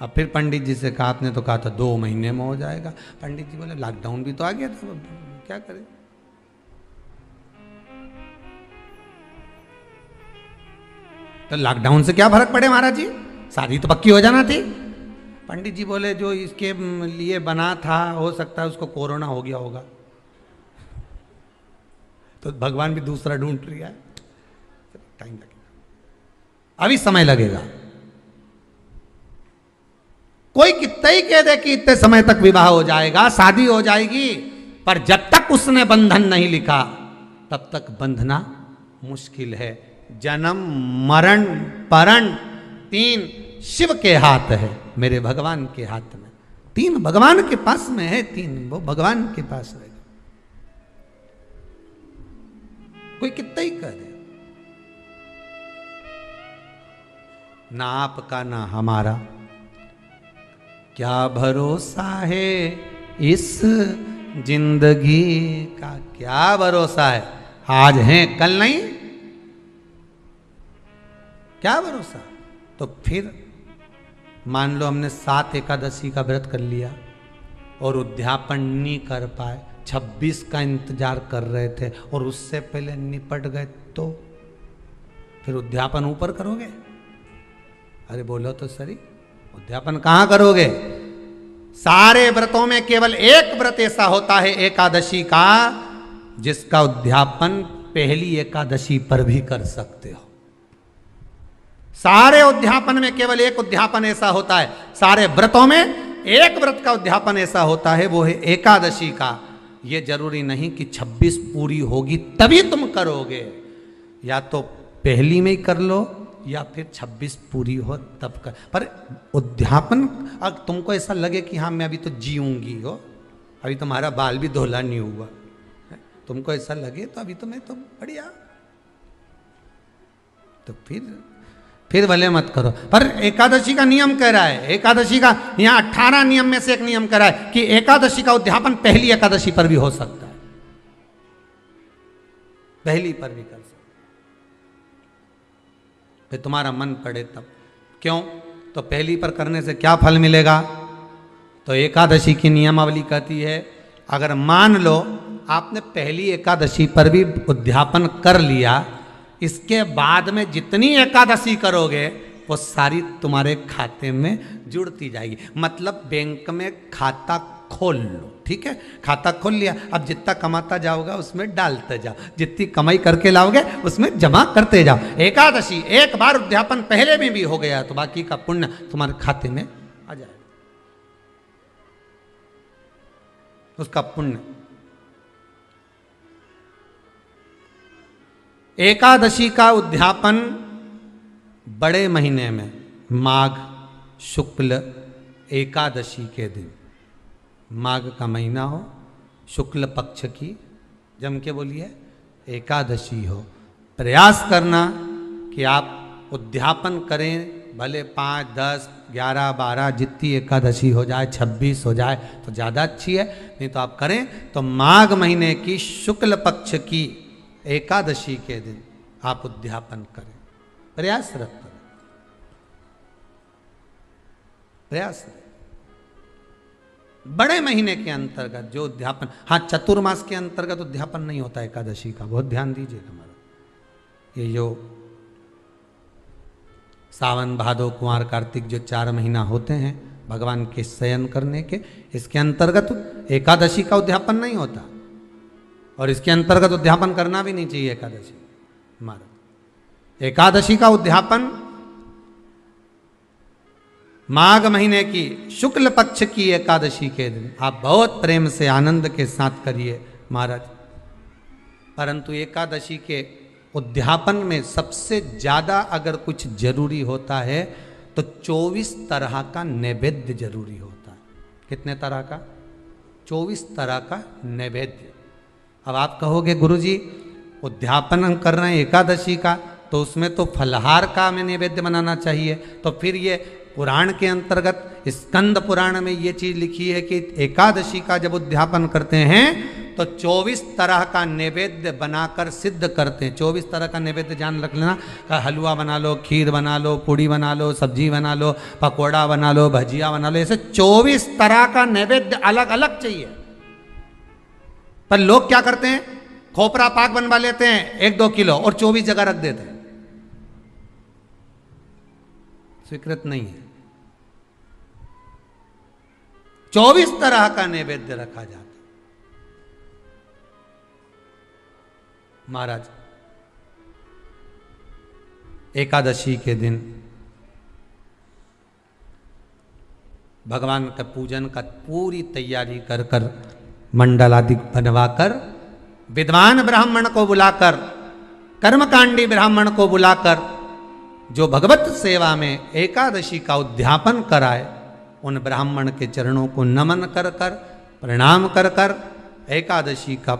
अब फिर पंडित जी से कहा, आपने तो कहा था 2 महीने में हो जाएगा। पंडित जी बोले लॉकडाउन भी तो आ गया था, क्या करें। तो लॉकडाउन से क्या फर्क पड़े महाराज जी, शादी तो पक्की हो जाना थी। पंडित जी बोले जो इसके लिए बना था हो सकता है उसको कोरोना हो गया होगा, तो भगवान भी दूसरा ढूंढ रहा है, टाइम लगेगा, अभी समय लगेगा। कोई कितना ही कह दे कि इतने समय तक विवाह हो जाएगा, शादी हो जाएगी, पर जब तक उसने बंधन नहीं लिखा तब तक बंधना मुश्किल है। जन्म मरण परण 3 शिव के हाथ है, मेरे भगवान के हाथ में। 3 भगवान के पास में है, 3 वो भगवान के पास रहेगा। कोई कितना ही कह दे, ना आपका ना हमारा, क्या भरोसा है इस जिंदगी का, क्या भरोसा है, आज है कल नहीं, क्या भरोसा। तो फिर मान लो हमने 7 एकादशी का व्रत कर लिया और उद्यापन नहीं कर पाए, 26 का इंतजार कर रहे थे और उससे पहले निपट गए, तो फिर उद्यापन ऊपर करोगे? अरे बोलो तो सही, उद्यापन कहां करोगे? सारे व्रतों में केवल एक व्रत ऐसा होता है एकादशी का, जिसका उद्यापन पहली एकादशी पर भी कर सकते हो। सारे उद्यापन में केवल एक उद्यापन ऐसा होता है, सारे व्रतों में एक व्रत का उद्यापन ऐसा होता है, वो है एकादशी का। ये जरूरी नहीं कि 26 पूरी होगी तभी तुम करोगे, या तो पहली में ही कर लो या फिर 26 पूरी हो तब कर। पर उद्यापन अगर तुमको ऐसा लगे कि हाँ मैं अभी तो जीऊंगी हो, अभी तुम्हारा बाल भी धोला नहीं हुआ, तुमको ऐसा लगे तो अभी तो मैं तो बढ़िया, तो फिर भले मत करो। पर एकादशी का नियम कह रहा है, एकादशी का यहाँ 18 नियम में से एक नियम कह रहा है कि एकादशी का उद्यापन पहली एकादशी पर भी हो सकता है, पहली पर भी कर सकता, फिर तुम्हारा मन पड़े तब। क्यों? तो पहली पर करने से क्या फल मिलेगा? तो एकादशी की नियमावली कहती है, अगर मान लो आपने पहली एकादशी पर भी उद्यापन कर लिया, इसके बाद में जितनी एकादशी करोगे वो सारी तुम्हारे खाते में जुड़ती जाएगी। मतलब बैंक में खाता खोल लो, ठीक है, खाता खोल लिया, अब जितना कमाता जाओगा उसमें डालते जाओ, जितनी कमाई करके लाओगे उसमें जमा करते जाओ। एकादशी एक बार उद्यापन पहले में भी हो गया तो बाकी का पुण्य तुम्हारे खाते में आ जाएगा, उसका पुण्य। एकादशी का उद्यापन बड़े महीने में माघ शुक्ल एकादशी के दिन, माघ का महीना हो, शुक्ल पक्ष की, जम के बोलिए, एकादशी हो, प्रयास करना कि आप उद्यापन करें, भले 5, 10, 11, 12 जितनी एकादशी हो जाए, 26 हो जाए तो ज़्यादा अच्छी है, नहीं तो आप करें तो माघ महीने की शुक्ल पक्ष की एकादशी के दिन आप उद्यापन करें, प्रयासरत करें, प्रयास। बड़े महीने के अंतर्गत जो उद्यापन, हाँ चतुर्मास के अंतर्गत उद्यापन नहीं होता एकादशी का, बहुत ध्यान दीजिएगा हमारा। ये जो सावन भादो कुंवर कार्तिक जो 4 महीना होते हैं भगवान के शयन करने के, इसके अंतर्गत एकादशी का उद्यापन नहीं होता, और इसके अंतर्गत उद्यापन करना भी नहीं चाहिए एकादशी हमारा। एकादशी का उद्यापन माघ महीने की शुक्ल पक्ष की एकादशी के दिन आप बहुत प्रेम से आनंद के साथ करिए महाराज। परंतु एकादशी के उद्यापन में सबसे ज़्यादा अगर कुछ जरूरी होता है तो 24 तरह का नैवेद्य जरूरी होता है। कितने तरह का? 24 तरह का नैवेद्य। अब आप कहोगे गुरुजी उद्यापन हम कर रहे हैं एकादशी का, तो उसमें तो फलहार का हमें नैवेद्य बनाना चाहिए। तो फिर ये पुराण के अंतर्गत स्कंद पुराण में ये चीज़ लिखी है कि एकादशी का जब उद्यापन करते हैं तो 24 तरह का नैवेद्य बनाकर सिद्ध करते हैं। 24 तरह का नैवेद्य जान रख लेना, हलवा बना लो, खीर बना लो, पूड़ी बना लो, सब्जी बना लो, पकोड़ा बना लो, भजिया बना लो, ऐसे 24 तरह का नैवेद्य अलग अलग चाहिए। पर लोग क्या करते हैं, खोपरा पाक बनवा लेते हैं 1-2 किलो और 24 जगह रख देते हैं। स्वीकृत नहीं है। 24 तरह का नैवेद्य रखा जाता। महाराज एकादशी के दिन भगवान का पूजन का पूरी तैयारी कर कर मंडल आदि बनवाकर विद्वान ब्राह्मण को बुलाकर, कर्मकांडी ब्राह्मण को बुलाकर जो भगवत सेवा में एकादशी का उद्यापन कराए, उन ब्राह्मण के चरणों को नमन कर कर, प्रणाम कर कर एकादशी का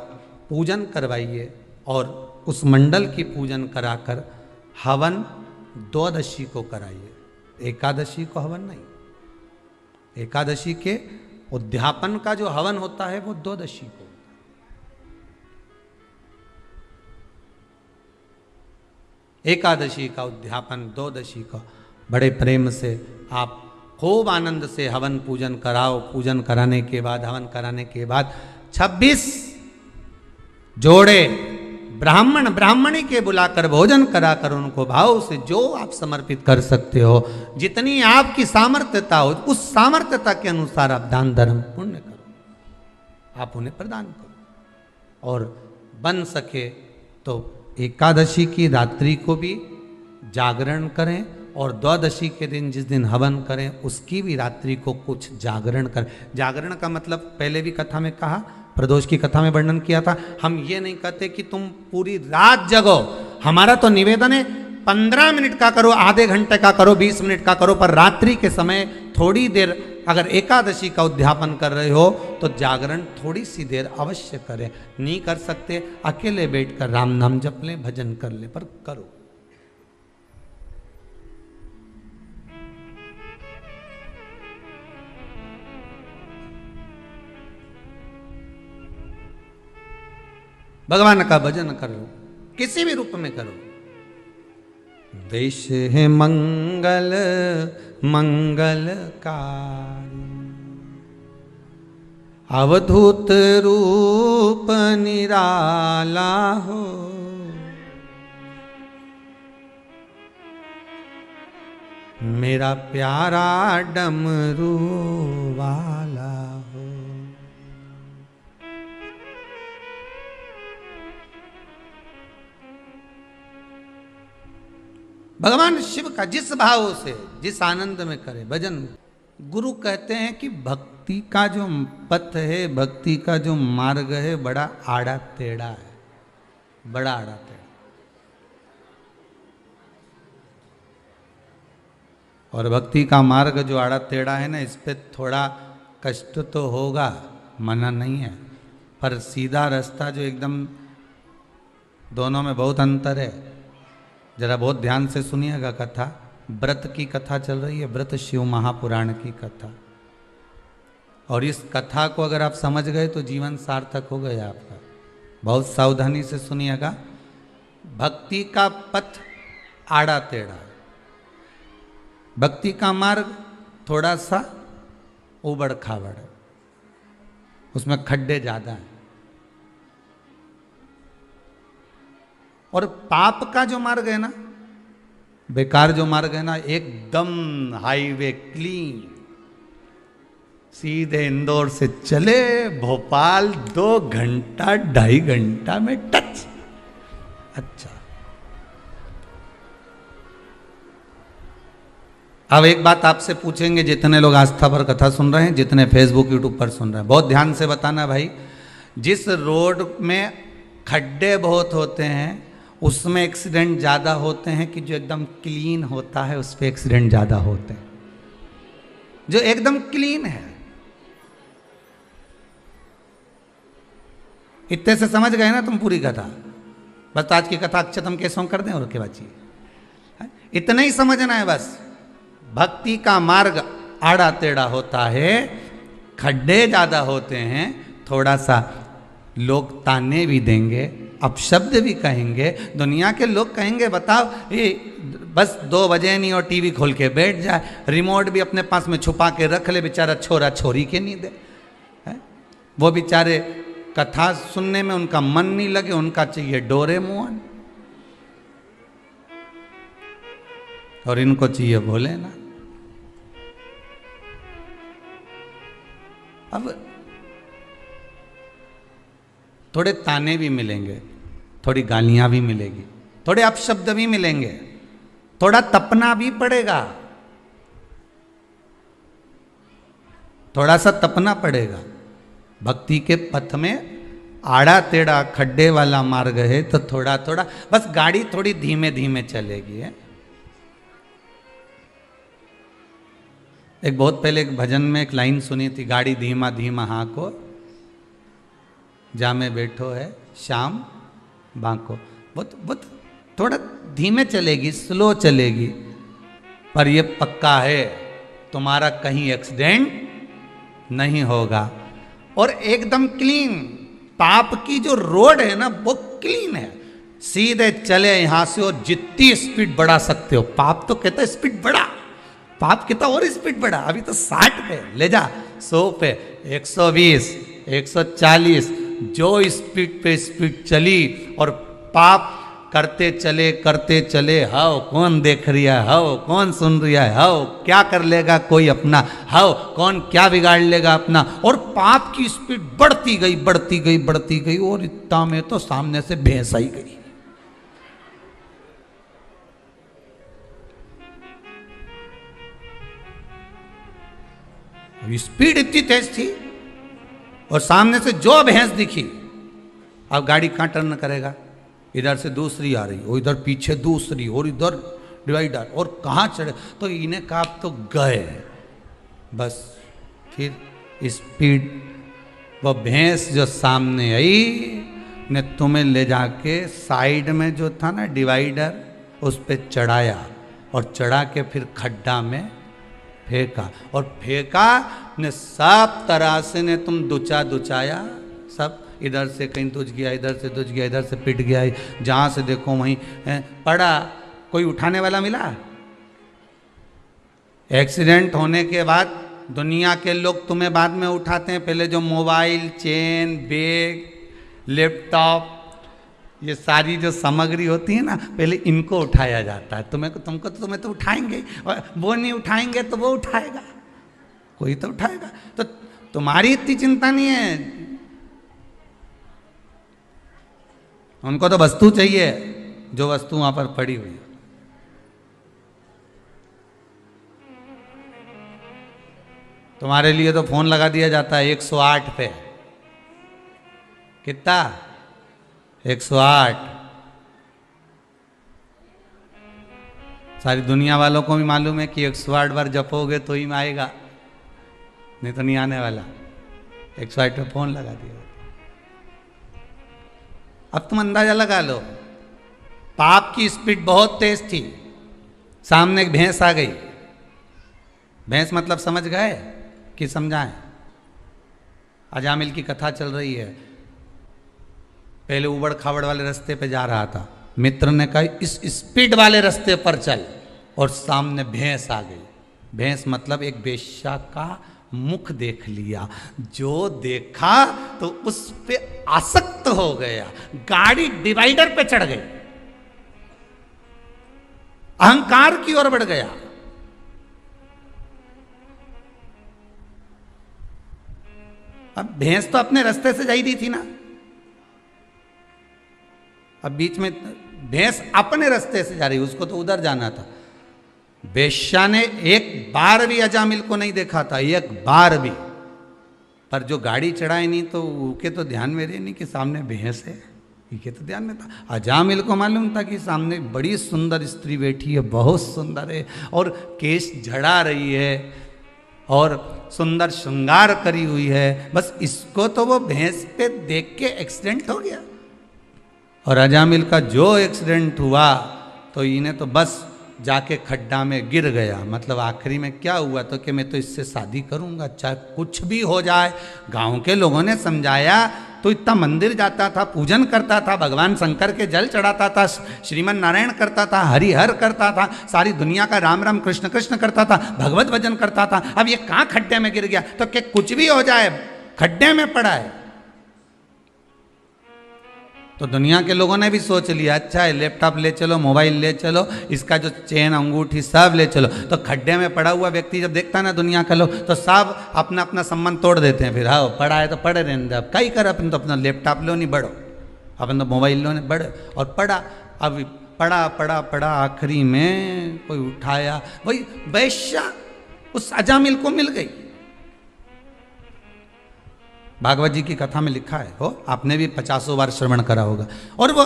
पूजन करवाइए और उस मंडल की पूजन कराकर हवन द्वादशी को कराइए। एकादशी को हवन नहीं, एकादशी के उद्यापन का जो हवन होता है वो द्वादशी को। एकादशी का उद्यापन द्वादशी को बड़े प्रेम से आप खूब आनंद से हवन पूजन कराओ। पूजन कराने के बाद, हवन कराने के बाद 26 जोड़े ब्राह्मण ब्राह्मणी के बुलाकर भोजन कराकर उनको भाव से जो आप समर्पित कर सकते हो, जितनी आपकी सामर्थ्यता हो, उस सामर्थ्यता के अनुसार आप दान धर्म पुण्य करो, आप उन्हें प्रदान करो। और बन सके तो एकादशी की रात्रि को भी जागरण करें और द्वादशी के दिन जिस दिन हवन करें उसकी भी रात्रि को कुछ जागरण करें। जागरण का मतलब पहले भी कथा में कहा, प्रदोष की कथा में वर्णन किया था। हम ये नहीं कहते कि तुम पूरी रात जगो, हमारा तो निवेदन है 15 मिनट का करो, आधे घंटे का करो, 20 मिनट का करो, पर रात्रि के समय थोड़ी देर अगर एकादशी का उद्यापन कर रहे हो तो जागरण थोड़ी सी देर अवश्य करें। नहीं कर सकते अकेले बैठकर राम नाम जप लें, भजन कर लें, पर करो। भगवान का भजन करो, किसी भी रूप में करो। देश है मंगल मंगलकारी, अवधूत रूप निराला हो, मेरा प्यारा डमरू वाला हो। भगवान शिव का जिस भाव से, जिस आनंद में करे भजन। गुरु कहते हैं कि भक्ति का जो पथ है, भक्ति का जो मार्ग है, बड़ा आड़ा टेढ़ा है, बड़ा आड़ा टेढ़ा। और भक्ति का मार्ग जो आड़ा टेढ़ा है ना, इस पे थोड़ा कष्ट तो होगा, मना नहीं है, पर सीधा रास्ता जो एकदम, दोनों में बहुत अंतर है। जरा बहुत ध्यान से सुनिएगा कथा। व्रत की कथा चल रही है, व्रत शिव महापुराण की कथा। और इस कथा को अगर आप समझ गए तो जीवन सार्थक हो गया आपका। बहुत सावधानी से सुनिएगा। भक्ति का पथ आड़ा टेढ़ा, भक्ति का मार्ग थोड़ा सा उबड़ खाबड़, उसमें खड्डे ज्यादा हैं। और पाप का जो मार्ग है ना, बेकार जो मार्ग है ना, एकदम हाईवे क्लीन, सीधे इंदौर से चले भोपाल 2 घंटा 2.5 घंटा में टच। अच्छा, अब एक बात आपसे पूछेंगे, जितने लोग आस्था पर कथा सुन रहे हैं, जितने फेसबुक यूट्यूब पर सुन रहे हैं, बहुत ध्यान से बताना भाई। जिस रोड में खड्डे बहुत होते हैं उसमें एक्सीडेंट ज़्यादा होते हैं कि जो एकदम क्लीन होता है उस पर एक्सीडेंट ज़्यादा होते हैं। जो एकदम क्लीन है, इतने से समझ गए ना तुम पूरी कथा। बस आज की कथा अक्षतम केसों कर दें और के बचिए, इतना ही समझना है बस। भक्ति का मार्ग आड़ा टेढ़ा होता है, खड्डे ज़्यादा होते हैं, थोड़ा सा लोग ताने भी देंगे, अपशब्द भी कहेंगे, दुनिया के लोग कहेंगे बताओ ये बस 2 बजे नहीं और टीवी खोल के बैठ जाए, रिमोट भी अपने पास में छुपा के रख ले, बेचारा छोरा छोरी के नहीं दे है? वो बेचारे कथा सुनने में उनका मन नहीं लगे, उनका चाहिए डोरेमोन और इनको चाहिए भोलेनाथ। अब थोड़े ताने भी मिलेंगे, थोड़ी गालियां भी मिलेगी, थोड़े अपशब्द भी मिलेंगे, थोड़ा तपना भी पड़ेगा, थोड़ा सा तपना पड़ेगा। भक्ति के पथ में आड़ा टेढ़ा खड्डे वाला मार्ग है तो थोड़ा थोड़ा बस गाड़ी थोड़ी धीमे धीमे चलेगी है। एक बहुत पहले एक भजन में एक लाइन सुनी थी, गाड़ी धीमा धीमा हाँको जा में बैठो है शाम बांको। वो थोड़ा धीमे चलेगी, स्लो चलेगी, पर ये पक्का है तुम्हारा कहीं एक्सीडेंट नहीं होगा। और एकदम क्लीन, पाप की जो रोड है ना वो क्लीन है, सीधे चले यहां से और जितनी स्पीड बढ़ा सकते हो। पाप तो कहता है स्पीड बढ़ा, पाप कहता और स्पीड बढ़ा, अभी तो 60 पे ले जा, 100 पे, 120, 140, जो स्पीड पे स्पीड चली और पाप करते चले, हाओ कौन देख रहा है, हाओ कौन सुन रहा है, हाओ क्या कर लेगा कोई अपना, हाओ कौन क्या बिगाड़ लेगा अपना। और पाप की स्पीड बढ़ती गई और इतना में तो सामने से भैंस आई गई। स्पीड इतनी तेज थी और सामने से जो भैंस दिखी, अब गाड़ी कहां टर्न करेगा, इधर से दूसरी आ रही और इधर पीछे दूसरी और इधर डिवाइडर, और कहाँ चढ़े। तो इन्हें कहा तो गए बस। फिर स्पीड वो भैंस जो सामने आई ने तुम्हें ले जाके साइड में जो था ना डिवाइडर उस पे चढ़ाया और चढ़ा के फिर खड्डा में फेंका और फेंका ने सब तरह से ने तुम दुचाया, सब इधर से कहीं दुच गया, इधर से दुच गया, इधर से पिट गया, जहां से देखो वहीं पड़ा। कोई उठाने वाला मिला? एक्सीडेंट होने के बाद दुनिया के लोग तुम्हें बाद में उठाते हैं, पहले जो मोबाइल, चेन, बैग, लैपटॉप, ये सारी जो सामग्री होती है ना, पहले इनको उठाया जाता है। तुम्हें तो उठाएंगे, और वो नहीं उठाएंगे तो वो उठाएगा, कोई तो उठाएगा। तो तुम्हारी इतनी चिंता नहीं है, उनको तो वस्तु चाहिए, जो वस्तु वहां पर पड़ी हुई है। तुम्हारे लिए तो फोन लगा दिया जाता है 108 पे, कितना 108। सारी दुनिया वालों को भी मालूम है कि 108 बार जपोगे तो ही में आएगा, नहीं तो नहीं आने वाला। 108 पे फोन लगा दिया। अब तुम अंदाजा लगा लो, पाप की स्पीड बहुत तेज थी, सामने एक भैंस आ गई। भैंस मतलब समझ गए कि समझाएं? अजामिल की कथा चल रही है, पहले उबड़ खाबड़ वाले रास्ते पे जा रहा था, मित्र ने कहा इस स्पीड वाले रास्ते पर चल, और सामने भैंस आ गई। भैंस मतलब एक वेश्या का मुख देख लिया, जो देखा तो उस पे आसक्त हो गया, गाड़ी डिवाइडर पे चढ़ गई, अहंकार की ओर बढ़ गया। अब भैंस तो अपने रास्ते से जा ही रही थी ना, अब बीच में भैंस अपने रास्ते से जा रही, उसको तो उधर जाना था। वेश्या ने एक बार भी अजामिल को नहीं देखा था, एक बार भी, पर जो गाड़ी चढ़ाई नहीं तो उनके तो ध्यान में रहे नहीं कि सामने भैंस है, इनके तो ध्यान में था। अजामिल को मालूम था कि सामने बड़ी सुंदर स्त्री बैठी है, बहुत सुंदर है, और केश झड़ा रही है और सुंदर श्रृंगार करी हुई है, बस इसको तो वो भैंस पे देख के एक्सीडेंट हो गया। और अजामिल का जो एक्सीडेंट हुआ तो इन्हें तो बस जाके खड्डा में गिर गया। मतलब आखिरी में क्या हुआ तो कि मैं तो इससे शादी करूंगा चाहे कुछ भी हो जाए। गांव के लोगों ने समझाया तो इतना मंदिर जाता था, पूजन करता था, भगवान शंकर के जल चढ़ाता था, श्रीमन नारायण करता था, हरिहर करता था, सारी दुनिया का राम राम कृष्ण कृष्ण करता था, भगवत भजन करता था। अब ये कहाँ खड्डे में गिर गया? तो क्या कुछ भी हो जाए खड्डे में पड़ा है। तो दुनिया के लोगों ने भी सोच लिया, अच्छा है लैपटॉप ले चलो, मोबाइल ले चलो, इसका जो चेन अंगूठी सब ले चलो। तो खड्डे में पड़ा हुआ व्यक्ति जब देखता है ना दुनिया का लोग, तो सब अपना अपना संबंध तोड़ देते हैं। फिर हाँ पड़ा है तो पड़े रहने दे, अब कई कर, अपन तो अपना लैपटॉप लो नहीं बढ़ो, अपन तो मोबाइल लो नहीं बढ़े। और पड़ा, अब पड़ा पड़ा पड़ा, आखिरी में कोई उठाया, वही वैश्या उस अजामिल को मिल गई। भागवत जी की कथा में लिखा है, हो आपने भी 50 बार श्रवण करा होगा। और वो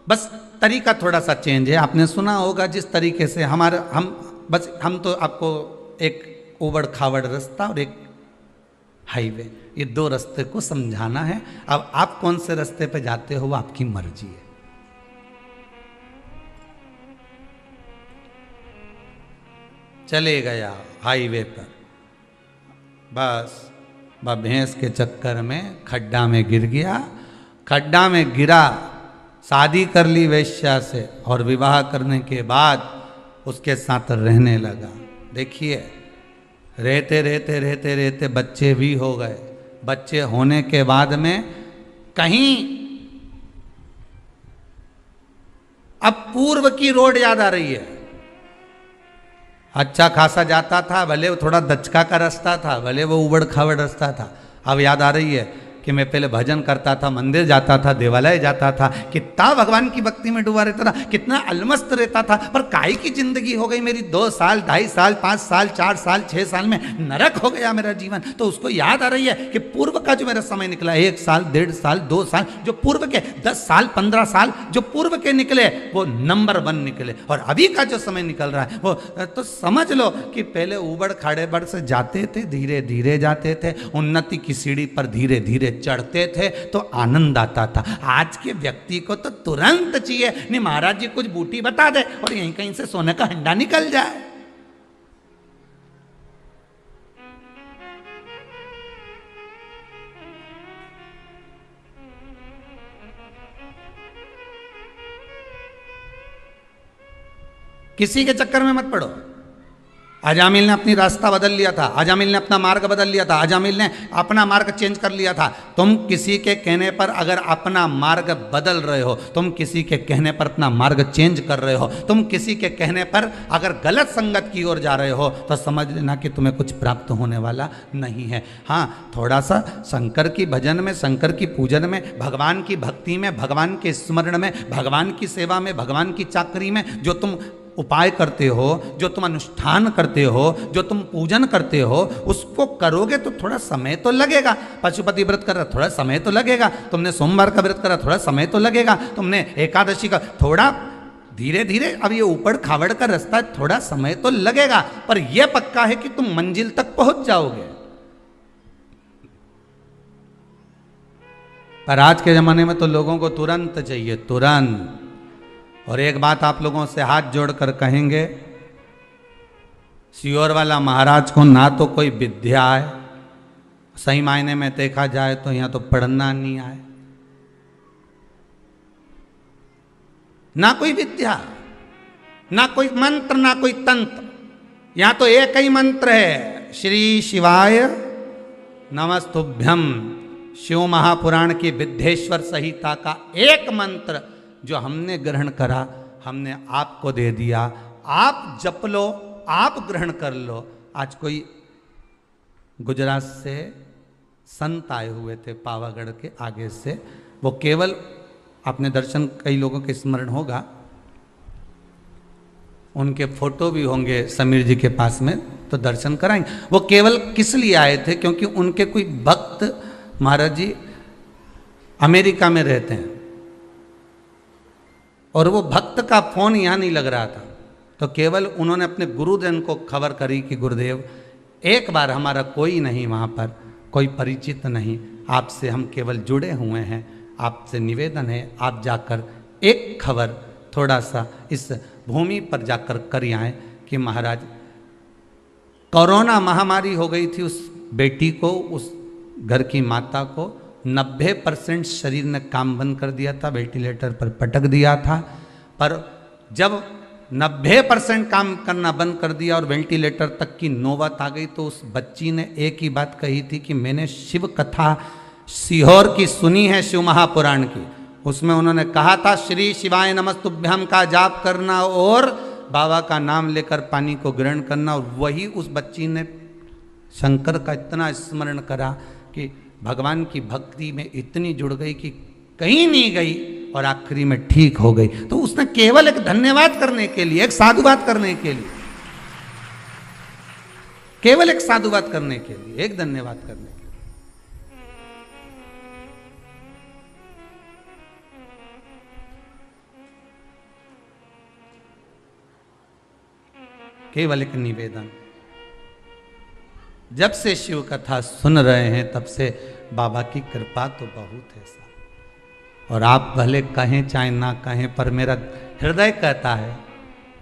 बस तरीका थोड़ा सा चेंज है। आपने सुना होगा जिस तरीके से हम तो आपको एक उबड़ खाबड़ रास्ता और एक हाईवे, ये दो रास्ते को समझाना है। अब आप कौन से रास्ते पे जाते हो वो आपकी मर्जी है। चले गया हाईवे पर, बस भैंस के चक्कर में खड्डा में गिर गया। खड्डा में गिरा, शादी कर ली वैश्या से, और विवाह करने के बाद उसके साथ रहने लगा। देखिए रहते रहते रहते रहते बच्चे भी हो गए। बच्चे होने के बाद में कहीं अब पूर्व की रोड याद आ रही है। अच्छा खासा जाता था, भले वो थोड़ा दचका का रास्ता था, भले वो उबड़ खाबड़ रास्ता था। अब याद आ रही है कि मैं पहले भजन करता था, मंदिर जाता था, देवालय जाता था, कितना भगवान की भक्ति में डूबा रहता था, कितना अलमस्त रहता था। पर काई की जिंदगी हो गई मेरी, 2 साल 2.5 साल 5 साल 4 साल 6 साल में नरक हो गया मेरा जीवन। तो उसको याद आ रही है कि पूर्व का जो मेरा समय निकला, 1 साल 1.5 साल 2 साल, जो पूर्व के 10 साल 15 साल जो पूर्व के निकले वो नंबर 1 निकले, और अभी का जो समय निकल रहा है वो तो समझ लो कि पहले उबड़ खाड़े बड़ से जाते थे, धीरे धीरे जाते थे, उन्नति की सीढ़ी पर धीरे धीरे चढ़ते थे तो आनंद आता था। आज के व्यक्ति को तो तुरंत चाहिए, नहीं महाराज जी कुछ बूटी बता दे और यहीं कहीं से सोने का हंडा निकल जाए। किसी के चक्कर में मत पड़ो। अजामिल ने अपनी रास्ता बदल लिया था, अजामिल ने अपना मार्ग बदल लिया था, अजामिल ने अपना मार्ग चेंज कर लिया था। तुम किसी के कहने पर अगर अपना मार्ग बदल रहे हो, तुम किसी के कहने पर अपना मार्ग चेंज कर रहे हो, तुम किसी के कहने पर अगर गलत संगत की ओर जा रहे हो, तो समझ लेना कि तुम्हें कुछ प्राप्त होने वाला नहीं है। हाँ, थोड़ा सा शंकर की भजन में, शंकर की पूजन में, भगवान की भक्ति में, भगवान के स्मरण में, भगवान की सेवा में, भगवान की चाकरी में जो तुम उपाय करते हो, जो तुम अनुष्ठान करते हो, जो तुम पूजन करते हो, उसको करोगे तो थोड़ा समय तो लगेगा। पशुपति व्रत कर रहा, थोड़ा समय तो लगेगा। तुमने सोमवार का व्रत करा, थोड़ा समय तो लगेगा। तुमने एकादशी का, थोड़ा धीरे धीरे, अब ये ऊपड़ खावड़ का रास्ता है, थोड़ा समय तो लगेगा, पर यह पक्का है कि तुम मंजिल तक पहुंच जाओगे। पर आज के जमाने में तो लोगों को तुरंत चाहिए, तुरंत। और एक बात आप लोगों से हाथ जोड़कर कहेंगे, सियोर वाला महाराज को ना तो कोई विद्या है, सही मायने में देखा जाए तो यहाँ तो पढ़ना नहीं आए, ना कोई विद्या, ना कोई मंत्र, ना कोई तंत्र। यहाँ तो एक ही मंत्र है, श्री शिवाय नमस्तुभ्यम। शिव महापुराण की विद्येश्वर संहिता का एक मंत्र जो हमने ग्रहण करा, हमने आपको दे दिया। आप जप लो, आप ग्रहण कर लो। आज कोई गुजरात से संत आए हुए थे, पावागढ़ के आगे से। वो केवल, आपने दर्शन, कई लोगों के स्मरण होगा, उनके फोटो भी होंगे समीर जी के पास में, तो दर्शन कराएंगे। वो केवल किस लिए आए थे? क्योंकि उनके कोई भक्त, महाराज जी अमेरिका में रहते हैं, और वो भक्त का फोन यहाँ नहीं लग रहा था, तो केवल उन्होंने अपने गुरुदेव को खबर करी कि गुरुदेव एक बार, हमारा कोई नहीं वहाँ पर, कोई परिचित नहीं, आपसे हम केवल जुड़े हुए हैं, आपसे निवेदन है आप जाकर एक खबर थोड़ा सा इस भूमि पर जाकर कर आएँ कि महाराज कोरोना महामारी हो गई थी उस बेटी को, उस घर की माता को, 90% शरीर ने काम बंद कर दिया था, वेंटिलेटर पर पटक दिया था। पर जब 90% काम करना बंद कर दिया और वेंटिलेटर तक की नौबत आ गई, तो उस बच्ची ने एक ही बात कही थी कि मैंने शिव कथा सीहोर की सुनी है, शिव महापुराण की। उसमें उन्होंने कहा था श्री शिवाय नमस्तुभ्यम का जाप करना और बाबा का नाम लेकर पानी को ग्रहण करना। और वही उस बच्ची ने शंकर का इतना स्मरण करा कि भगवान की भक्ति में इतनी जुड़ गई कि कहीं नहीं गई और आखिरी में ठीक हो गई। तो उसने केवल एक धन्यवाद करने के लिए, एक साधुवाद करने के लिए, केवल एक साधुवाद करने के लिए, एक धन्यवाद करने के लिए, केवल एक निवेदन। जब से शिव कथा सुन रहे हैं तब से बाबा की कृपा तो बहुत है साहब। और आप भले कहें चाहे ना कहें, पर मेरा हृदय कहता है,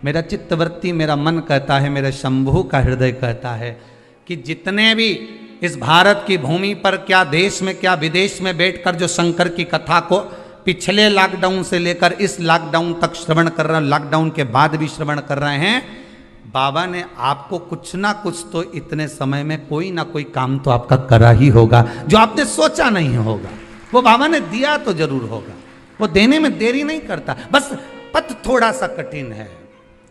मेरा चित्तवृत्ति, मेरा मन कहता है, मेरे शंभू का हृदय कहता है कि जितने भी इस भारत की भूमि पर, क्या देश में क्या विदेश में बैठकर जो शंकर की कथा को पिछले लॉकडाउन से लेकर इस लॉकडाउन तक श्रवण कर रहे हैं, लॉकडाउन के बाद भी श्रवण कर रहे हैं, बाबा ने आपको कुछ ना कुछ तो इतने समय में कोई ना कोई काम तो आपका करा ही होगा, जो आपने सोचा नहीं होगा। वो बाबा ने दिया तो जरूर होगा, वो देने में देरी नहीं करता। बस पथ थोड़ा सा कठिन है,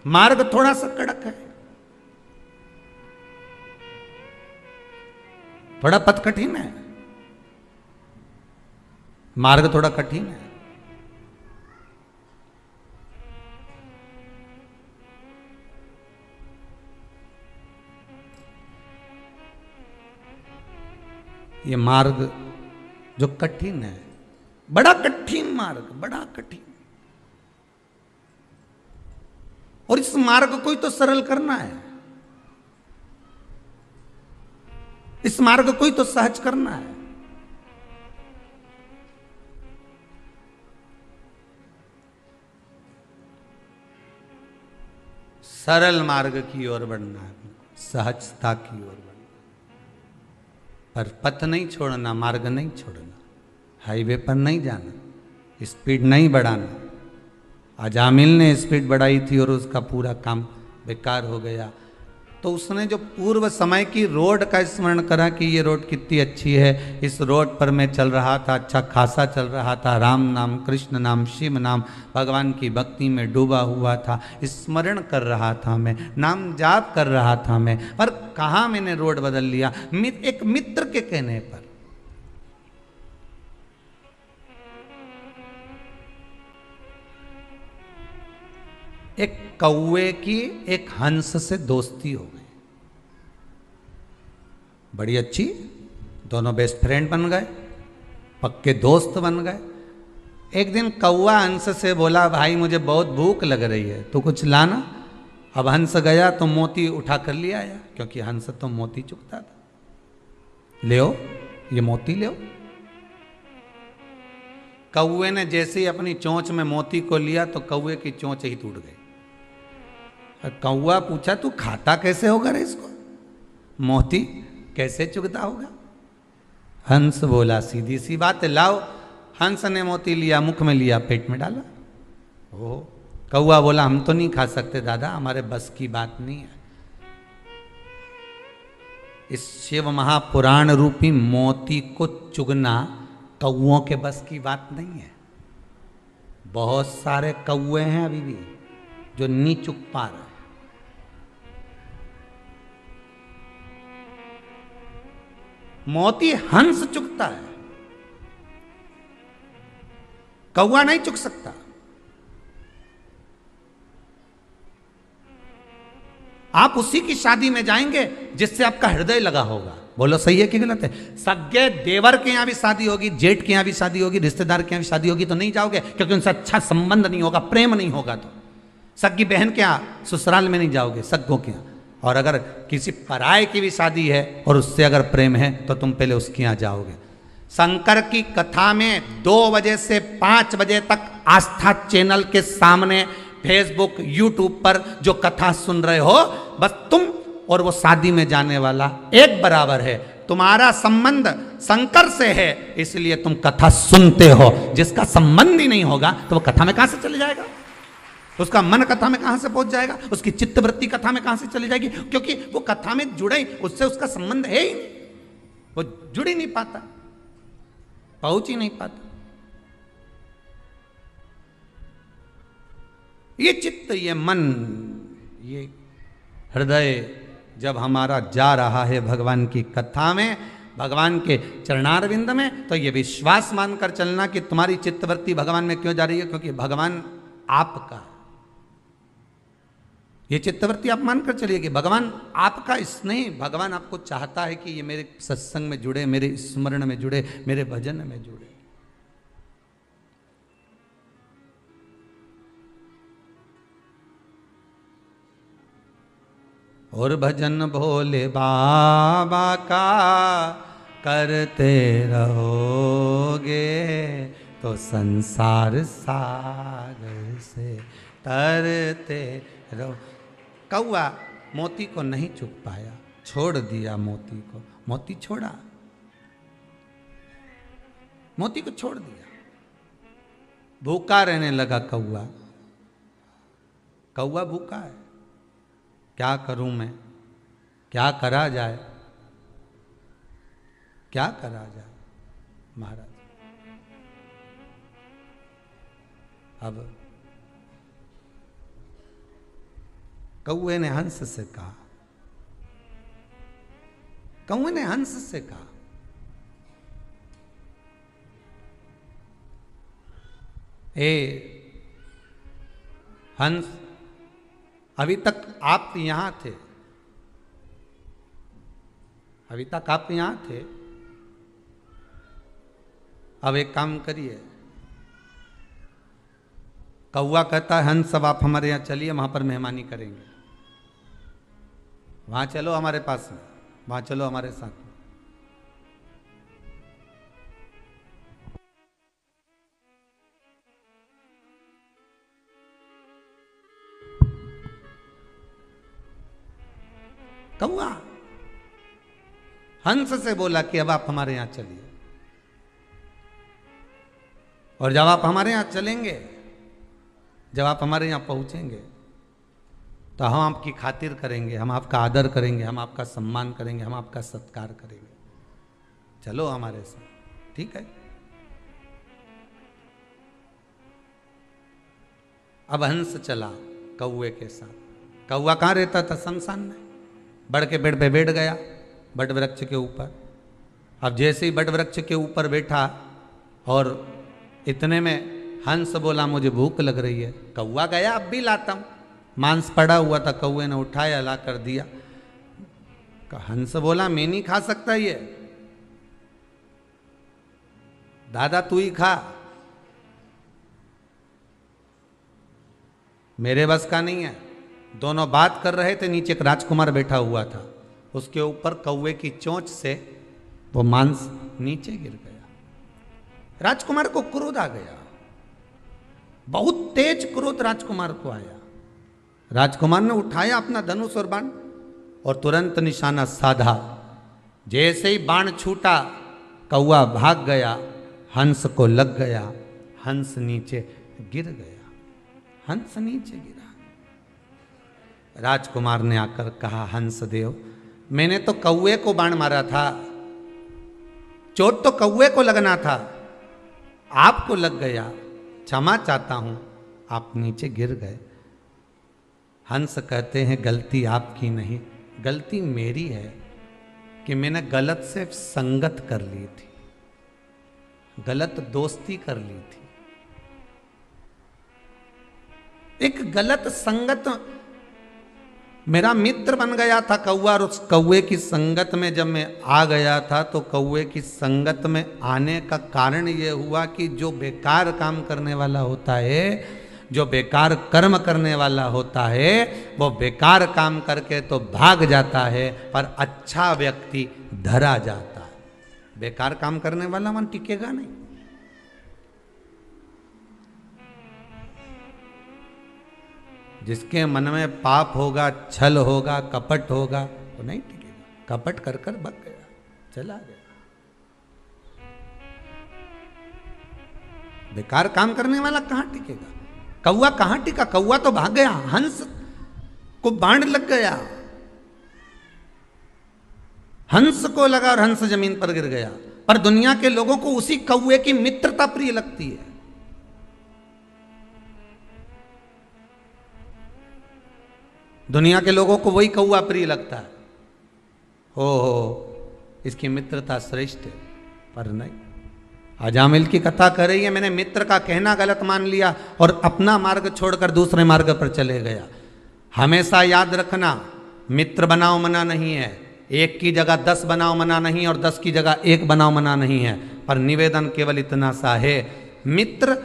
मार्ग थोड़ा सा कड़क है, थोड़ा पथ कठिन है, मार्ग थोड़ा कठिन है। ये मार्ग जो कठिन है, बड़ा कठिन मार्ग, बड़ा कठिन, और इस मार्ग को ही तो सरल करना है, इस मार्ग को ही तो सहज करना है। सरल मार्ग की ओर बढ़ना है, सहजता की ओर बढ़ना, पर पथ नहीं छोड़ना, मार्ग नहीं छोड़ना, हाईवे पर नहीं जाना, स्पीड नहीं बढ़ाना। अजामिल ने स्पीड बढ़ाई थी और उसका पूरा काम बेकार हो गया। तो उसने जो पूर्व समय की रोड का स्मरण करा कि ये रोड कितनी अच्छी है, इस रोड पर मैं चल रहा था, अच्छा खासा चल रहा था, राम नाम, कृष्ण नाम, शिव नाम, भगवान की भक्ति में डूबा हुआ था, स्मरण कर रहा था मैं, नाम जाप कर रहा था मैं, पर कहाँ मैंने रोड बदल लिया, एक मित्र के कहने पर। एक कौवे की एक हंस से दोस्ती हो गई, बड़ी अच्छी, दोनों बेस्ट फ्रेंड बन गए, पक्के दोस्त बन गए। एक दिन कौवा हंस से बोला, भाई मुझे बहुत भूख लग रही है, तो कुछ लाना। अब हंस गया तो मोती उठा कर ले आया, क्योंकि हंस तो मोती चुगता था। ले आओ, ये मोती ले आओ। कौवे ने जैसे ही अपनी चोंच में मोती को लिया तो कौवे की चोंच ही टूट गई। कौवा पूछा, तू खाता कैसे होगा रे इसको, मोती कैसे चुगता होगा? हंस बोला, सीधी सी बात है, लाओ। हंस ने मोती लिया, मुख में लिया, पेट में डाला। ओह, कौवा बोला, हम तो नहीं खा सकते दादा, हमारे बस की बात नहीं है। इस शिव महापुराण रूपी मोती को चुगना कौओं के बस की बात नहीं है। बहुत सारे कौवे हैं अभी भी जो नहीं चुग पा रहे। मोती हंस चुगता है, कौवा नहीं चुग सकता। आप उसी की शादी में जाएंगे जिससे आपका हृदय लगा होगा। बोलो सही है कि गलत है? सगे देवर के यहां भी शादी होगी, जेठ के यहां भी शादी होगी, रिश्तेदार के यहां भी शादी होगी तो नहीं जाओगे, क्योंकि उनसे अच्छा संबंध नहीं होगा, प्रेम नहीं होगा। तो सगी बहन के यहां ससुराल में नहीं जाओगे, सग्गों के यहां। और अगर किसी पराये की भी शादी है और उससे अगर प्रेम है तो तुम पहले उसके यहां जाओगे। शंकर की कथा में 2 बजे से 5 बजे तक आस्था चैनल के सामने फेसबुक, यूट्यूब पर जो कथा सुन रहे हो, बस तुम और वो शादी में जाने वाला एक बराबर है। तुम्हारा संबंध शंकर से है, इसलिए तुम कथा सुनते हो। जिसका संबंध ही नहीं होगा तो वो कथा में कहां से चले जाएगा? उसका मन कथा में कहां से पहुंच जाएगा? उसकी चित्तवृत्ति कथा में कहां से चली जाएगी? क्योंकि वो कथा में जुड़े, उससे उसका संबंध है ही नहीं, वो जुड़ ही नहीं पाता, पहुंच ही नहीं पाता। ये चित्त, ये मन, ये हृदय जब हमारा जा रहा है भगवान की कथा में, भगवान के चरणारविंद में, तो ये विश्वास मानकर चलना कि तुम्हारी चित्तवृत्ति भगवान में क्यों जा रही है, क्योंकि भगवान आपका। ये चित्तवृत्ति आप मानकर चलिए कि भगवान आपका स्नेह, भगवान आपको चाहता है कि ये मेरे सत्संग में जुड़े, मेरे स्मरण में जुड़े, मेरे भजन में जुड़े। और भजन भोले बाबा का करते रहोगे तो संसार सागर से तरते रहो। कौआ मोती को नहीं चुग पाया, छोड़ दिया मोती को। मोती छोड़ा, मोती को छोड़ दिया, भूखा रहने लगा कौआ। कौआ भूखा है, क्या करूं मैं, क्या करा जाए, क्या करा जाए महाराज। अब कौए ने हंस से कहा, कौए ने हंस से कहा, ए हंस, अभी तक आप यहां थे, अभी तक आप यहां थे, अब एक काम करिए। कौआ कहता है हंस, अब आप हमारे यहां चलिए, वहां पर मेहमानी करेंगे। वहां चलो हमारे पास में, वहां चलो हमारे साथ में। कौआ हंस से बोला कि अब आप हमारे यहां चलिए, और जब आप हमारे यहां चलेंगे, जब आप हमारे यहां पहुंचेंगे, तो हम आपकी खातिर करेंगे, हम आपका आदर करेंगे, हम आपका सम्मान करेंगे, हम आपका सत्कार करेंगे। चलो हमारे साथ, ठीक है। अब हंस चला कौए के साथ। कौआ कहां रहता था? शमशान में। बड़ के पेड़ पे बैठ गया, बट वृक्ष के ऊपर। अब जैसे ही बट वृक्ष के ऊपर बैठा, और इतने में हंस बोला मुझे भूख लग रही है। कौआ गया अब भी लाता हूं, मांस पड़ा हुआ था, कौए ने उठाया, ला कर दिया। हंस बोला मैं नहीं खा सकता ये, दादा तू ही खा, मेरे बस का नहीं है। दोनों बात कर रहे थे, नीचे एक राजकुमार बैठा हुआ था, उसके ऊपर कौए की चोंच से वो मांस नीचे गिर गया। राजकुमार को क्रोध आ गया, बहुत तेज क्रोध राजकुमार को आया। राजकुमार ने उठाया अपना धनुष और बाण और तुरंत निशाना साधा। जैसे ही बाण छूटा, कौआ भाग गया, हंस को लग गया, हंस नीचे गिर गया, हंस नीचे गिरा। राजकुमार ने आकर कहा, हंस देव मैंने तो कौए को बाण मारा था, चोट तो कौए को लगना था, आपको लग गया, क्षमा चाहता हूं, आप नीचे गिर गए। हंस कहते हैं गलती आपकी नहीं, गलती मेरी है कि मैंने गलत से संगत कर ली थी, गलत दोस्ती कर ली थी। एक गलत संगत, मेरा मित्र बन गया था कौआ, और उस कौए की संगत में जब मैं आ गया था, तो कौए की संगत में आने का कारण ये हुआ कि जो बेकार काम करने वाला होता है, जो बेकार कर्म करने वाला होता है, वो बेकार काम करके तो भाग जाता है, पर अच्छा व्यक्ति धरा जाता है। बेकार काम करने वाला मन टिकेगा नहीं। जिसके मन में पाप होगा, छल होगा, कपट होगा, वो नहीं टिकेगा। कपट कर कर भग गया, चला गया। बेकार काम करने वाला कहां टिकेगा? कौवा कहां टिका? कौवा तो भाग गया, हंस को बाण लग गया, हंस को लगा और हंस जमीन पर गिर गया। पर दुनिया के लोगों को उसी कौवे की मित्रता प्रिय लगती है। दुनिया के लोगों को वही कौवा प्रिय लगता है। हो इसकी मित्रता श्रेष्ठ है, पर नहीं। अजामिल की कथा कर रही है, मैंने मित्र का कहना गलत मान लिया और अपना मार्ग छोड़कर दूसरे मार्ग पर चले गया। हमेशा याद रखना, मित्र बनाओ मना नहीं है, एक की जगह 10 बनाओ मना नहीं, और 10 की जगह 1 बनाओ मना नहीं है। पर निवेदन केवल इतना सा है, मित्र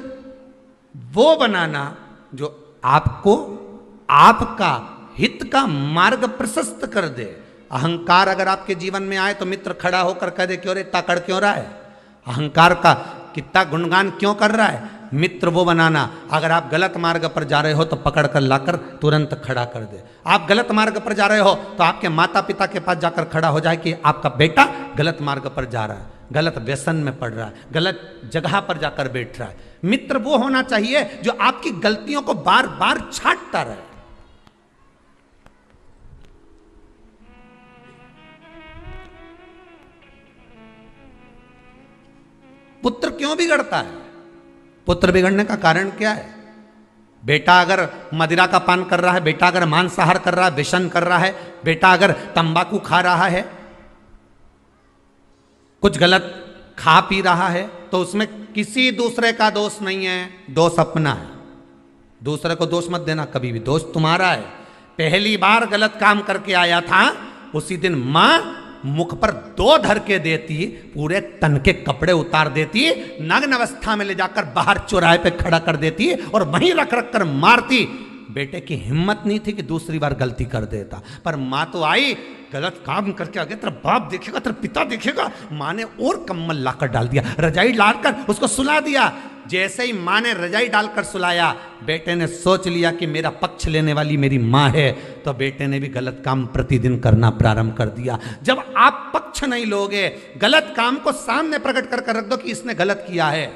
वो बनाना जो आपको आपका हित का मार्ग प्रशस्त कर दे। अहंकार अगर आपके जीवन में आए तो मित्र खड़ा होकर कह दे, क्यों रे इतना कड़ क्यों रहा है, अहंकार का कितना गुणगान क्यों कर रहा है। मित्र वो बनाना, अगर आप गलत मार्ग पर जा रहे हो तो पकड़ कर लाकर तुरंत खड़ा कर दे। आप गलत मार्ग पर जा रहे हो तो आपके माता पिता के पास जाकर खड़ा हो जाए कि आपका बेटा गलत मार्ग पर जा रहा है, गलत व्यसन में पड़ रहा है, गलत जगह पर जाकर बैठ रहा है। मित्र वो होना चाहिए जो आपकी गलतियों को बार बार छांटता रहे। पुत्र क्यों बिगड़ता है? पुत्र बिगड़ने का कारण क्या है? बेटा अगर मदिरा का पान कर रहा है, बेटा अगर मांसाहार कर रहा है, व्यसन कर रहा है, बेटा अगर तंबाकू खा रहा है, कुछ गलत खा पी रहा है, तो उसमें किसी दूसरे का दोष नहीं है, दोष अपना है। दूसरे को दोष मत देना कभी भी, दोष तुम्हारा है। पहली बार गलत काम करके आया था, उसी दिन मां मुख पर 2 धर के देती, पूरे तन के कपड़े उतार देती, नग्न अवस्था में ले जाकर बाहर चौराहे पे खड़ा कर देती और वहीं रख रख कर मारती। बेटे की हिम्मत नहीं थी कि दूसरी बार गलती कर देता, पर मां तो आई, गलत काम करके आ गया, तेरा बाप देखेगा, तेरा पिता देखेगा। मां ने और कम्बल लाकर डाल दिया, रजाई डालकर उसको सुला दिया। जैसे ही मां ने रजाई डालकर सुलाया, बेटे ने सोच लिया कि मेरा पक्ष लेने वाली मेरी मां है, तो बेटे ने भी गलत काम प्रतिदिन करना प्रारंभ कर दिया। जब आप पक्ष नहीं लोगे, गलत काम को सामने प्रकट कर रख दो कि इसने गलत किया है,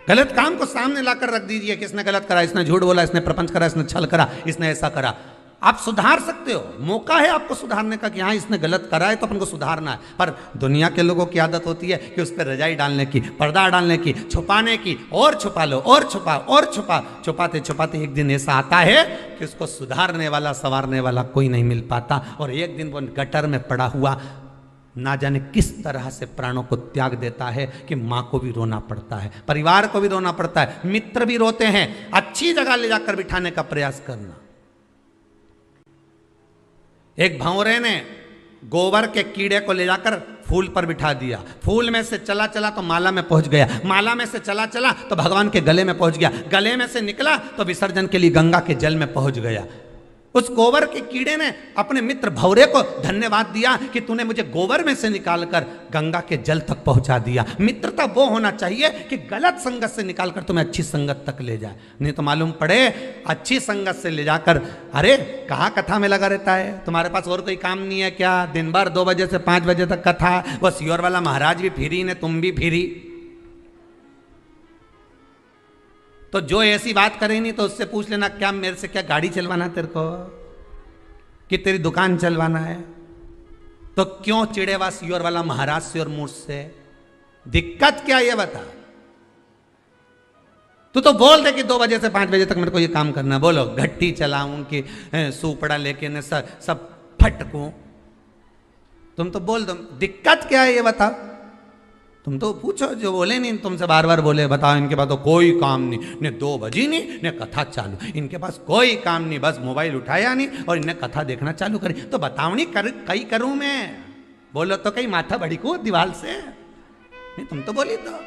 गलत काम को सामने लाकर रख दीजिए कि इसने गलत करा, इसने झूठ बोला, इसने प्रपंच करा, इसने छल करा, इसने ऐसा करा। आप सुधार सकते हो, मौका है आपको सुधारने का कि हाँ इसने गलत करा है तो अपन को सुधारना है। पर दुनिया के लोगों की आदत होती है कि उस पर रजाई डालने की, पर्दा डालने की, छुपाने की, और छुपा लो, और छुपा, और छुपा। छुपाते छुपाते एक दिन ऐसा आता है कि उसको सुधारने वाला, संवारने वाला कोई नहीं मिल पाता, और एक दिन वो गटर में पड़ा हुआ ना जाने किस तरह से प्राणों को त्याग देता है कि मां को भी रोना पड़ता है, परिवार को भी रोना पड़ता है, मित्र भी रोते हैं। अच्छी जगह ले जाकर बिठाने का प्रयास करना। एक भंवरे ने गोबर के कीड़े को ले जाकर फूल पर बिठा दिया, फूल में से चला चला तो माला में पहुंच गया, माला में से चला चला तो भगवान के गले में पहुंच गया, गले में से निकला तो विसर्जन के लिए गंगा के जल में पहुंच गया। उस गोबर के कीड़े ने अपने मित्र भंवरे को धन्यवाद दिया कि तूने मुझे गोबर में से निकालकर गंगा के जल तक पहुंचा दिया। मित्रता वो होना चाहिए कि गलत संगत से निकालकर तुम्हें अच्छी संगत तक ले जाए। नहीं तो मालूम पड़े अच्छी संगत से ले जाकर, अरे कहाँ कथा में लगा रहता है, तुम्हारे पास और कोई काम नहीं है क्या? दिन भर 2 बजे से 5 बजे तक कथा, वो सियोर वाला महाराज भी फ्री ने, तुम भी फ्री। तो जो ऐसी बात करे नहीं तो उससे पूछ लेना, क्या मेरे से क्या गाड़ी चलवाना तेरे को, कि तेरी दुकान चलवाना है? तो क्यों चिड़ेवा सियोर वाला महाराज से और मुझसे? दिक्कत क्या ये बता। तू तो बोल दे कि 2 बजे से 5 बजे तक मेरे को ये काम करना, बोलो घट्टी चलाऊं कि सूपड़ा लेके न सब फटकूं, तुम तो बोल दो। दिक्कत क्या है ये बताओ। तुम तो पूछो, जो बोले नहीं तुमसे बार बार बोले, बताओ इनके पास तो कोई काम नहीं, ने 2 बजी नहीं ने कथा चालू, इनके पास कोई काम नहीं, बस मोबाइल उठाया नहीं और इन्हें कथा देखना चालू करी। तो बताओ नहीं कई करूं मैं? बोलो तो कहीं माथा भड़कू दीवार से? नहीं तुम तो बोली तो।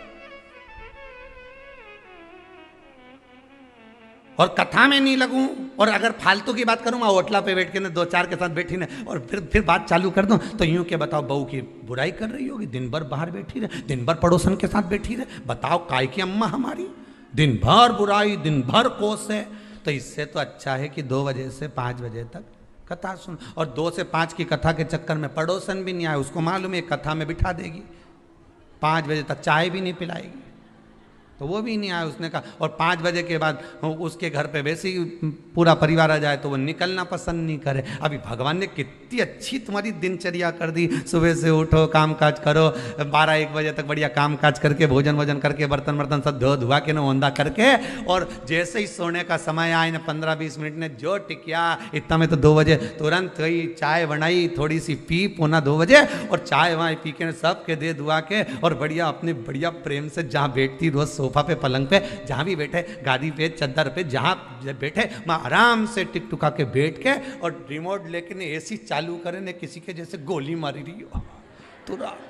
और कथा में नहीं लगूं, और अगर फालतू की बात करूं, मैं होटला पे बैठ के 2-4 के साथ बैठी ना, और फिर बात चालू कर दूं, तो यूं के बताओ बहू की बुराई कर रही होगी, दिन भर बाहर बैठी रहे, दिन भर पड़ोसन के साथ बैठी रहे, बताओ काय की अम्मा हमारी, दिन भर बुराई, दिन भर कोस है। तो इससे तो अच्छा है कि 2 बजे से 5 बजे तक कथा सुन। और 2 से 5 की कथा के चक्कर में पड़ोसन भी नहीं आए, उसको मालूम है कथा में बिठा देगी, 5 बजे तक चाय भी नहीं पिलाएगी, तो वो भी नहीं आया। उसने कहा, और 5 बजे के बाद उसके घर पे वैसे ही पूरा परिवार आ जाए तो वो निकलना पसंद नहीं करे। अभी भगवान ने कितनी अच्छी तुम्हारी दिनचर्या कर दी, सुबह से उठो, काम काज करो, 12-1 बजे तक बढ़िया काम काज करके भोजन करके बर्तन सब धो धुआ के नोंदा करके, और जैसे ही सोने का समय आए ना 15-20 मिनट ने जो टिकिया इतना में तो 2 बजे तुरंत वही चाय बनाई, थोड़ी सी पी पौना 2 बजे, और चाय वहाँ पी के सबके दे दुआ के, और बढ़िया अपने बढ़िया प्रेम से जहाँ बैठती रोज सोफा पे, पलंग पे, जहाँ भी बैठे, गादी पे, चद्दर पे, जहाँ बैठे वहाँ आराम से टिक टुका के बैठ के, और रिमोट लेके ने एसी चालू करे ने किसी के जैसे गोली मारी रही हो तुरंत।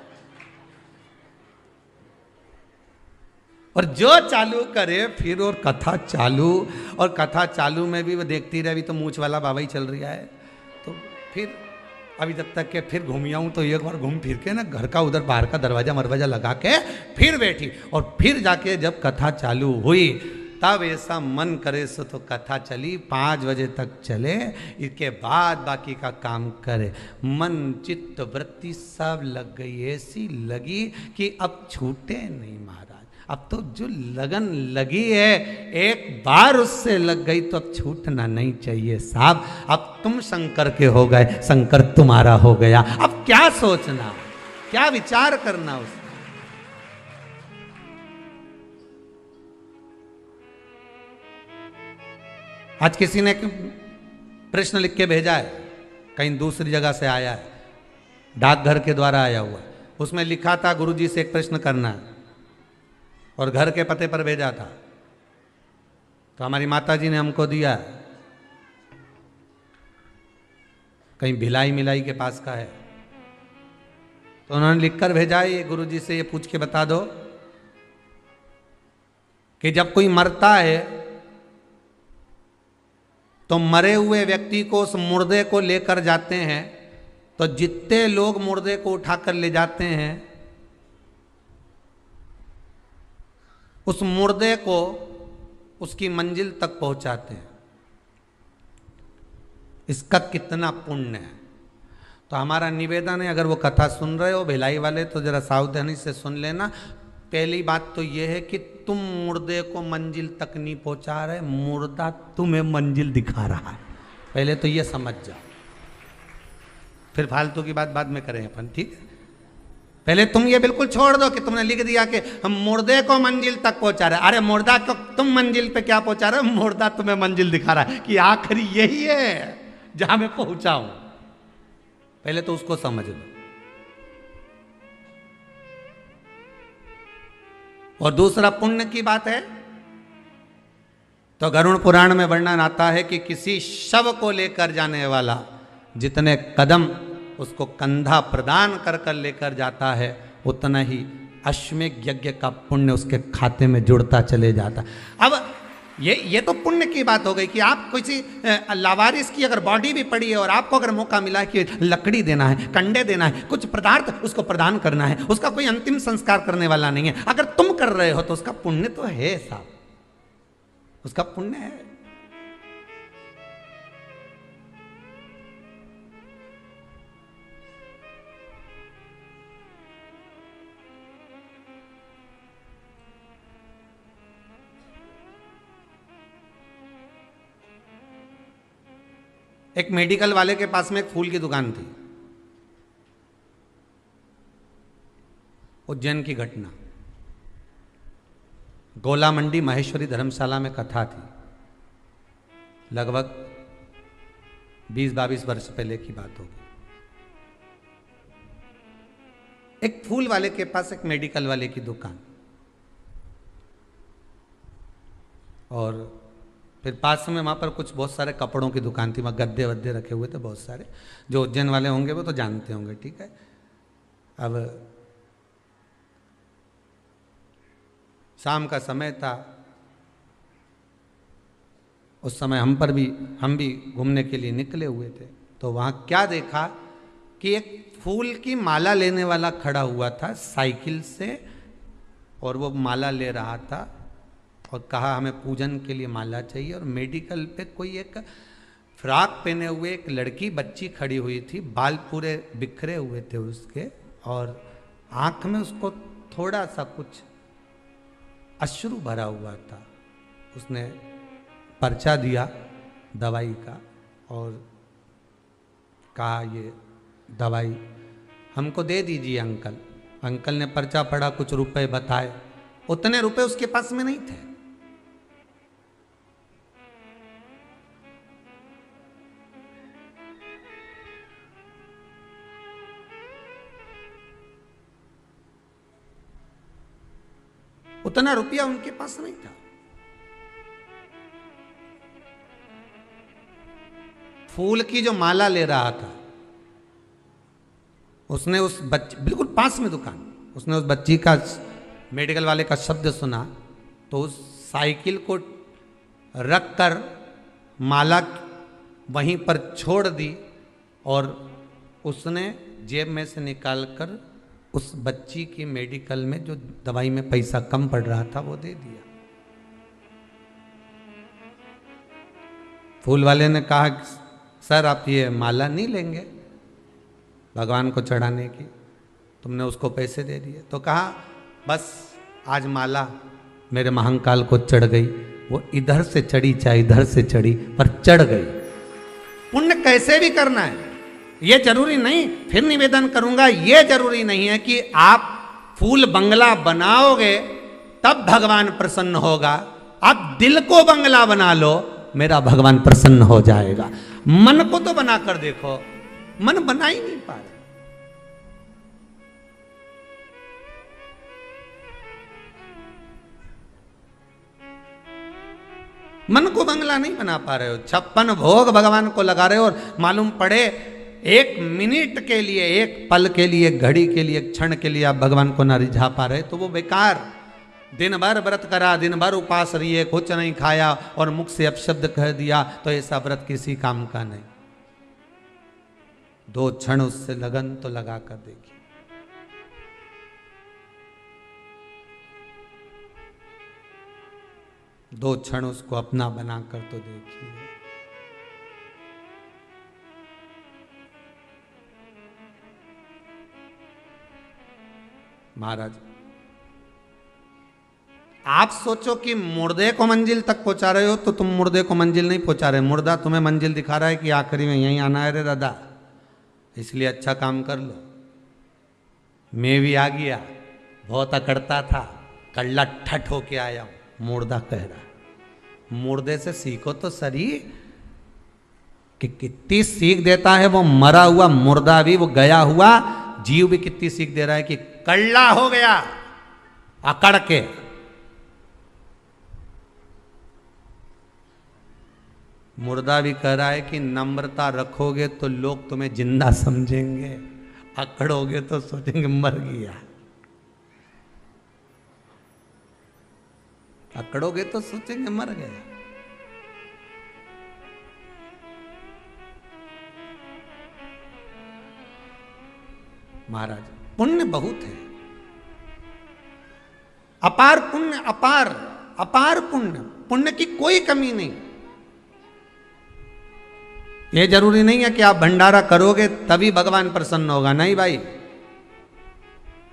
और जो चालू करे फिर, और कथा चालू, और कथा चालू में भी वो देखती रही, तो मूछ वाला बाबा ही चल रहा है, तो फिर अभी जब तक के फिर घूम आऊँ तो एक बार घूम फिर के ना घर का उधर बाहर का दरवाजा लगा के फिर बैठी, और फिर जाके जब कथा चालू हुई तब ऐसा मन करे सो तो कथा चली 5 बजे तक चले, इसके बाद बाकी का काम करे। मन चित्त वृत्ति सब लग गई, ऐसी लगी कि अब छूटे नहीं महाराज। अब तो जो लगन लगी है, एक बार उससे लग गई तो अब छूटना नहीं चाहिए साहब। अब तुम शंकर के हो गए, शंकर तुम्हारा हो गया, अब क्या सोचना, क्या विचार करना उसका। आज किसी ने प्रश्न लिख के भेजा है, कहीं दूसरी जगह से आया है, डाकघर के द्वारा आया हुआ, उसमें लिखा था गुरुजी से एक प्रश्न करना है, और घर के पते पर भेजा था। तो हमारी माता जी ने हमको दिया, कहीं भिलाई मिलाई के पास का है, तो उन्होंने लिखकर भेजा है, ये गुरुजी से ये पूछ के बता दो कि जब कोई मरता है तो मरे हुए व्यक्ति को, उस मुर्दे को लेकर जाते हैं, तो जितने लोग मुर्दे को उठाकर ले जाते हैं, उस मुर्दे को उसकी मंजिल तक पहुंचाते हैं, इसका कितना पुण्य है। तो हमारा निवेदन है, अगर वो कथा सुन रहे हो भिलाई वाले, तो जरा सावधानी से सुन लेना। पहली बात तो ये है कि तुम मुर्दे को मंजिल तक नहीं पहुंचा रहे, मुर्दा तुम्हें मंजिल दिखा रहा है, पहले तो ये समझ जाओ, फिर फालतू की बात बाद में करें अपन, ठीक है। पहले तुम ये बिल्कुल छोड़ दो कि तुमने लिख दिया कि हम मुर्दे को मंजिल तक पहुंचा रहे। अरे मुर्दा को तुम मंजिल पे क्या पहुंचा रहे हो, मुर्दा तुम्हें मंजिल दिखा रहा है कि आखिरी यही है जहां मैं पहुंचा हूं। पहले तो उसको समझ लो। और दूसरा पुण्य की बात है, तो गरुड़ पुराण में वर्णन आता है कि किसी शव को लेकर जाने वाला जितने कदम उसको कंधा प्रदान कर कर लेकर जाता है, उतना ही अश्वमेध यज्ञ का पुण्य उसके खाते में जुड़ता चले जाता। अब ये तो पुण्य की बात हो गई कि आप किसी लावारिस की अगर बॉडी भी पड़ी है और आपको अगर मौका मिला कि लकड़ी देना है, कंडे देना है, कुछ पदार्थ उसको प्रदान करना है, उसका कोई अंतिम संस्कार करने वाला नहीं है, अगर तुम कर रहे हो तो उसका पुण्य तो है साहब, उसका पुण्य है। एक मेडिकल वाले के पास में एक फूल की दुकान थी, उज्जैन की घटना, गोला मंडी महेश्वरी धर्मशाला में कथा थी, लगभग 20-22 वर्ष पहले की बात होगी। एक फूल वाले के पास एक मेडिकल वाले की दुकान, और फिर पास में वहाँ पर कुछ बहुत सारे कपड़ों की दुकान थी, वहाँ गद्दे वद्दे रखे हुए थे बहुत सारे, जो उज्जैन वाले होंगे वो तो जानते होंगे, ठीक है। अब शाम का समय था, उस समय हम भी घूमने के लिए निकले हुए थे, तो वहाँ क्या देखा कि एक फूल की माला लेने वाला खड़ा हुआ था साइकिल से, और वो माला ले रहा था और कहा हमें पूजन के लिए माला चाहिए। और मेडिकल पे कोई एक फ्रॉक पहने हुए एक लड़की बच्ची खड़ी हुई थी, बाल पूरे बिखरे हुए थे उसके, और आंख में उसको थोड़ा सा कुछ अश्रु भरा हुआ था। उसने पर्चा दिया दवाई का और कहा ये दवाई हमको दे दीजिए अंकल। अंकल ने पर्चा पढ़ा, कुछ रुपए बताए, उतने रुपए उसके पास में नहीं थे। उतना रुपया उनके पास नहीं था। फूल की जो माला ले रहा था, उसने उस बच्ची, बिल्कुल पास में दुकान, उसने उस बच्ची का, मेडिकल वाले का शब्द सुना तो उस साइकिल को रख कर माला वहीं पर छोड़ दी और उसने जेब में से निकाल कर उस बच्ची की मेडिकल में जो दवाई में पैसा कम पड़ रहा था वो दे दिया। फूल वाले ने कहा सर आप ये माला नहीं लेंगे भगवान को चढ़ाने की, तुमने उसको पैसे दे दिए। तो कहा बस आज माला मेरे महंकाल को चढ़ गई, वो इधर से चढ़ी चाहे इधर से चढ़ी पर चढ़ गई। पुण्य कैसे भी करना है, ये जरूरी नहीं, फिर निवेदन करूंगा, ये जरूरी नहीं है कि आप फूल बंगला बनाओगे तब भगवान प्रसन्न होगा। आप दिल को बंगला बना लो, मेरा भगवान प्रसन्न हो जाएगा। मन को तो बना कर देखो, मन बना ही नहीं पा रहा। मन को बंगला नहीं बना पा रहे हो, 56 भोग भगवान को लगा रहे हो और मालूम पड़े एक मिनट के लिए, एक पल के लिए, एक घड़ी के लिए, एक क्षण के लिए आप भगवान को ना रिझा पा रहे तो वो बेकार। दिन भर व्रत करा, दिन भर उपास रहिए, कुछ नहीं खाया और मुख से अपशब्द कह दिया तो ऐसा व्रत किसी काम का नहीं। 2 क्षण उससे लगन तो लगा कर देखिए। दो क्षण उसको अपना बनाकर तो देखिए। महाराज आप सोचो कि मुर्दे को मंजिल तक पहुंचा रहे हो तो तुम मुर्दे को मंजिल नहीं पहुंचा रहे, मुर्दा तुम्हें मंजिल दिखा रहा है कि आखिरी में यहीं आना है रे दादा, इसलिए अच्छा काम कर लो। मैं भी आ गया, बहुत अकड़ता था, कल्ला ठट होके आया हूं, मुर्दा कह रहा। मुर्दे से सीखो तो सही कि कितनी सीख देता है वो मरा हुआ मुर्दा भी, वो गया हुआ जीव भी कितनी सीख दे रहा है कि कल्ला हो गया अकड़ के। मुर्दा भी कह रहा है कि नम्रता रखोगे तो लोग तुम्हें जिंदा समझेंगे, अकड़ोगे तो सोचेंगे मर गया। अकड़ोगे तो सोचेंगे मर गया। महाराज पुण्य बहुत है, अपार पुण्य, अपार अपार पुण्य, पुण्य की कोई कमी नहीं। ये जरूरी नहीं है कि आप भंडारा करोगे तभी भगवान प्रसन्न होगा, नहीं भाई।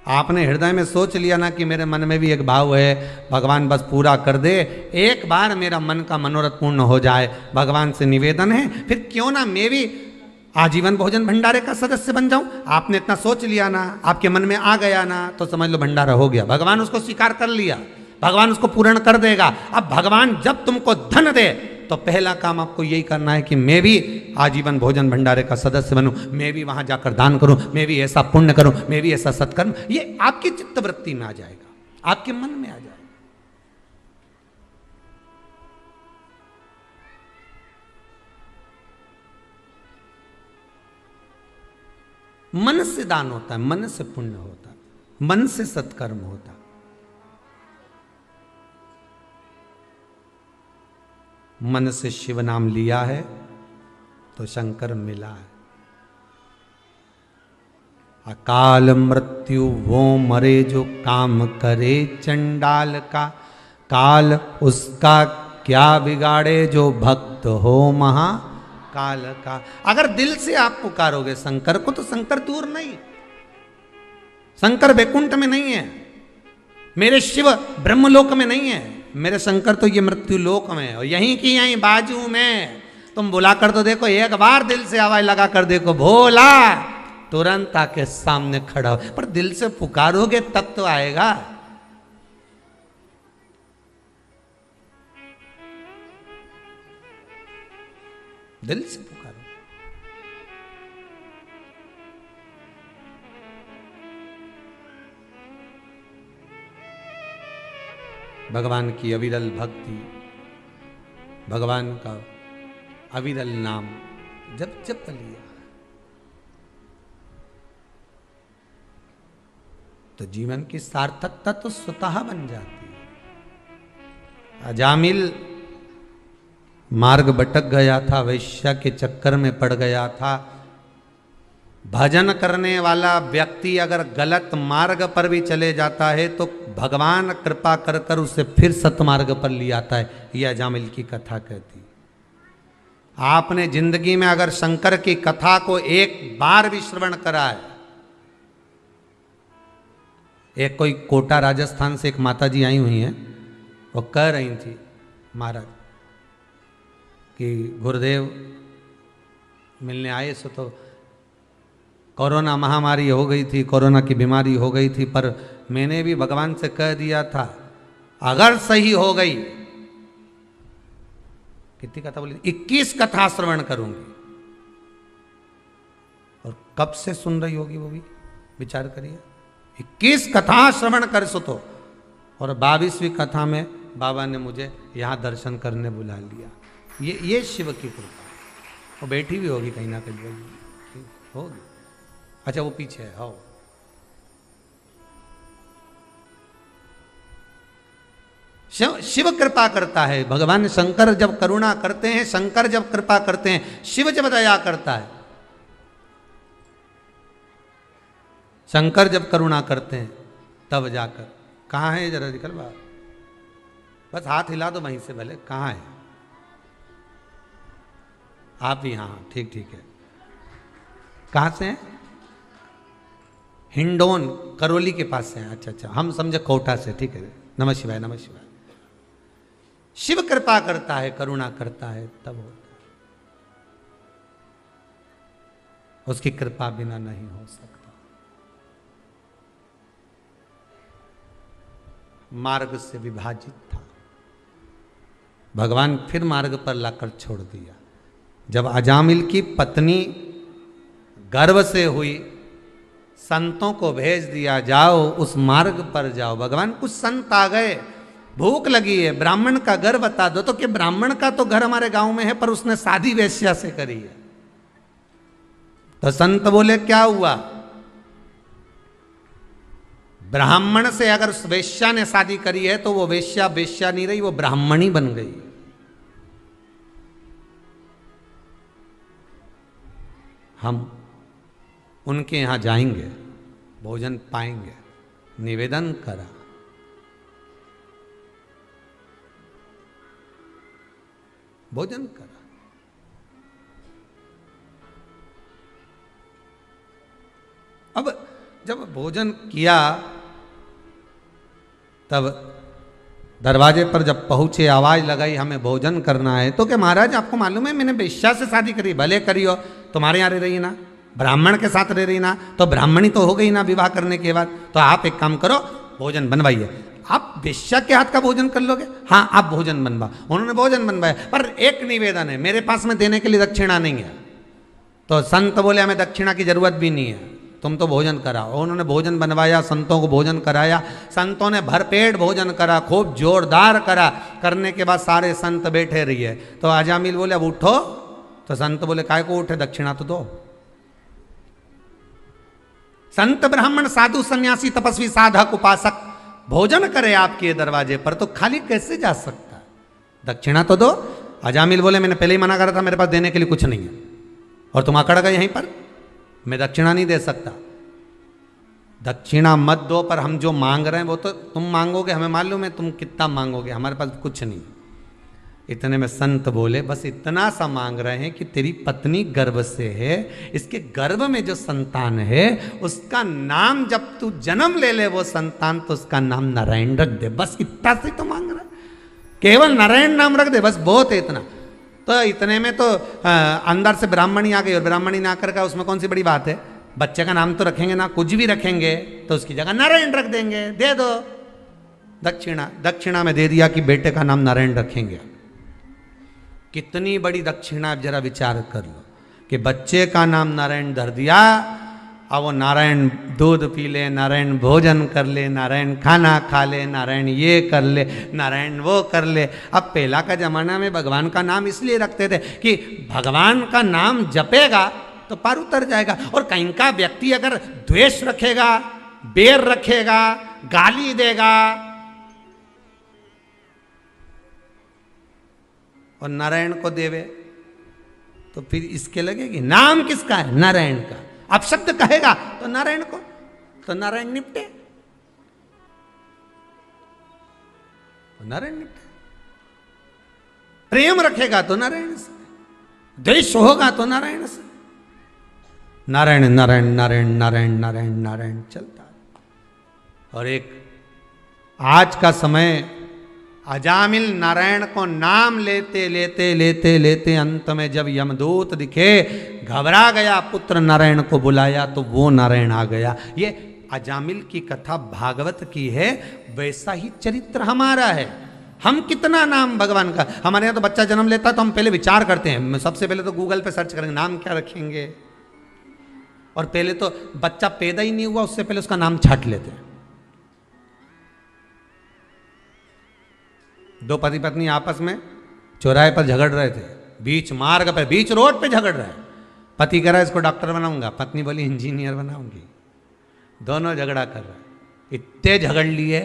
आपने हृदय में सोच लिया ना कि मेरे मन में भी एक भाव है, भगवान बस पूरा कर दे, एक बार मेरा मन का मनोरथ पूर्ण हो जाए, भगवान से निवेदन है, फिर क्यों ना मैं भी आजीवन भोजन भंडारे का सदस्य बन जाऊं। आपने इतना सोच लिया ना, आपके मन में आ गया ना, तो समझ लो भंडारा हो गया, भगवान उसको स्वीकार कर लिया, भगवान उसको पूर्ण कर देगा। अब भगवान जब तुमको धन दे तो पहला काम आपको यही करना है कि मैं भी आजीवन भोजन भंडारे का सदस्य बनूं, मैं भी वहां जाकर दान करूं, मैं भी ऐसा पुण्य करूं, मैं भी ऐसा सत्कर्म। ये आपकी चित्तवृत्ति में आ जाएगा, आपके मन में आ जाएगा। मन से दान होता है, मन से पुण्य होता है, मन से सत्कर्म होता है। मन से शिव नाम लिया है तो शंकर मिला है। अकाल मृत्यु वो मरे जो काम करे चंडाल का, काल उसका क्या बिगाड़े जो भक्त हो महाकाल काल का। अगर दिल से आप पुकारोगे शंकर को तो शंकर दूर नहीं, शंकर वैकुंठ में नहीं है, मेरे शिव ब्रह्मलोक में नहीं है, मेरे शंकर तो ये मृत्यु लोक में है, और यहीं की यहीं बाजू में। तुम बुला कर तो देखो, एक बार दिल से आवाज लगा कर देखो, भोला, तुरंत आके सामने खड़ा हो। पर दिल से पुकारोगे तब तो आएगा। दिल से पुकारो। भगवान की अविरल भक्ति, भगवान का अविरल नाम जब जब लिया तो जीवन की सार्थकता तो स्वतः बन जाती है। अजामिल मार्ग भटक गया था, वैश्या के चक्कर में पड़ गया था। भजन करने वाला व्यक्ति अगर गलत मार्ग पर भी चले जाता है तो भगवान कृपा कर कर उसे फिर सतमार्ग पर ले आता है। यह अजामिल की कथा कहती। आपने जिंदगी में अगर शंकर की कथा को एक बार भी श्रवण करा है। एक कोई कोटा राजस्थान से एक माता जी आई हुई हैं, वो कह रही थी महाराज कि गुरुदेव मिलने आए सो तो कोरोना महामारी हो गई थी, कोरोना की बीमारी हो गई थी, पर मैंने भी भगवान से कह दिया था अगर सही हो गई, कितनी कथा बोली, 21 कथा श्रवण करूंगी। और कब से सुन रही होगी वो भी विचार करिए। 21 कथा श्रवण कर सो तो, और 22वीं कथा में बाबा ने मुझे यहां दर्शन करने बुला लिया। ये शिव की कृपा। वो बैठी भी होगी कहीं ना कहीं होगी। अच्छा वो पीछे है। हो शिव कृपा करता है। भगवान शंकर जब करुणा करते हैं, शंकर जब कृपा करते हैं, शिव जब दया करता है, शंकर जब करुणा करते हैं तब जाकर। कहाँ है जरा निकल बाहर, बस हाथ हिला दो वहीं से भले। कहाँ है आप ही? हाँ ठीक ठीक है। कहाँ से हैं? हिंडोन करौली के पास से हैं। अच्छा अच्छा, हम समझे कोटा से। ठीक है, नमः शिवाय नमः शिवाय। शिव कृपा करता है, करुणा करता है तब होता है। उसकी कृपा बिना नहीं हो सकता। मार्ग से विभाजित था, भगवान फिर मार्ग पर लाकर छोड़ दिया। जब अजामिल की पत्नी गर्भ से हुई, संतों को भेज दिया, जाओ उस मार्ग पर जाओ। भगवान कुछ संत आ गए, भूख लगी है, ब्राह्मण का घर बता दो। तो कि ब्राह्मण का तो घर हमारे गांव में है, पर उसने शादी वेश्या से करी है। तो संत बोले क्या हुआ? ब्राह्मण से अगर वेश्या ने शादी करी है तो वो वेश्या वेश्या नहीं रही, वो ब्राह्मणी बन गई। हम उनके यहां जाएंगे, भोजन पाएंगे। निवेदन करा, भोजन करा। अब जब भोजन किया तब दरवाजे पर जब पहुंचे, आवाज लगाई हमें भोजन करना है। तो क्या महाराज आपको मालूम है मैंने वेश्या से शादी करी? भले करी हो, तुम्हारे यहाँ रह रही ना, ब्राह्मण के साथ रह रही ना, तो ब्राह्मणी तो हो गई ना विवाह करने के बाद। तो आप एक काम करो, भोजन बनवाइए। आप वेश्या के हाथ का भोजन कर लोगे? हाँ आप भोजन बनवा। उन्होंने भोजन बनवाया, पर एक निवेदन है, मेरे पास में देने के लिए दक्षिणा नहीं है। तो संत बोले हमें दक्षिणा की जरूरत भी नहीं है, तुम तो भोजन कराओ। उन्होंने भोजन बनवाया, संतों को भोजन कराया। संतों ने भरपेट भोजन करा, खूब जोरदार करा। करने के बाद सारे संत बैठे रहिए। तो अजामिल बोले अब उठो। तो संत बोले काय को उठे, दक्षिणा तो दो। संत ब्राह्मण साधु सन्यासी तपस्वी साधक उपासक भोजन करे आपके दरवाजे पर, तो खाली कैसे जा सकता? दक्षिणा तो दो। अजामिल बोले मैंने पहले ही मना करा था, मेरे पास देने के लिए कुछ नहीं है, और तुम अकड़ गए यहीं पर, मैं दक्षिणा नहीं दे सकता। दक्षिणा मत दो, पर हम जो मांग रहे हैं वो तो तुम मांगोगे, हमें मालूम है तुम कितना मांगोगे, हमारे पास कुछ नहीं। इतने में संत बोले बस इतना सा मांग रहे हैं कि तेरी पत्नी गर्भ से है, इसके गर्भ में जो संतान है उसका नाम जब तू जन्म ले ले वो संतान तो उसका नाम नारायण रख दे। बस इतना से तो मांग रहा है, केवल नारायण नाम रख दे, बस बहुत है इतना। तो इतने में तो अंदर से ब्राह्मणी आ गई, और ब्राह्मणी ना कर का उसमें कौन सी बड़ी बात है, बच्चे का नाम तो रखेंगे ना, कुछ भी रखेंगे तो उसकी जगह नारायण रख देंगे, दे दो दक्षिणा। दक्षिणा में दे दिया कि बेटे का नाम नारायण रखेंगे। कितनी बड़ी दक्षिणा, अब जरा विचार कर लो कि बच्चे का नाम नारायण धर दिया, अब वो नारायण दूध पी ले, नारायण भोजन कर ले, नारायण खाना खा ले, नारायण ये कर ले, नारायण वो कर ले। अब पहला का जमाना में भगवान का नाम इसलिए रखते थे कि भगवान का नाम जपेगा तो पार उतर जाएगा। और कहीं का व्यक्ति अगर द्वेष रखेगा, बेर रखेगा, गाली देगा और नारायण को देवे तो फिर इसके लगेगी। नाम किसका है? नारायण का। अब शब्द कहेगा तो नारायण को, तो नारायण निपटे, तो नारायण निपटे। प्रेम रखेगा तो नारायण से, द्वेष होगा तो नारायण से। नारायण नारायण नारायण नारायण नारायण नारायण चलता है। और एक आज का समय अजामिल नारायण को नाम लेते लेते लेते लेते अंत में जब यमदूत दिखे, घबरा गया, पुत्र नारायण को बुलाया तो वो नारायण आ गया। ये अजामिल की कथा भागवत की है, वैसा ही चरित्र हमारा है। हम कितना नाम भगवान का, हमारे यहाँ तो बच्चा जन्म लेता तो हम पहले विचार करते हैं, सबसे पहले तो गूगल पे सर्च करेंगे नाम क्या रखेंगे, और पहले तो बच्चा पैदा ही नहीं हुआ उससे पहले उसका नाम छाट लेते हैं। दो पति पत्नी आपस में चौराहे पर झगड़ रहे थे, बीच मार्ग पे, बीच रोड पे झगड़ रहे हैं। पति कह रहा है इसको डॉक्टर बनाऊंगा, पत्नी बोली इंजीनियर बनाऊंगी। दोनों झगड़ा कर रहे हैं, इतने झगड़ लिए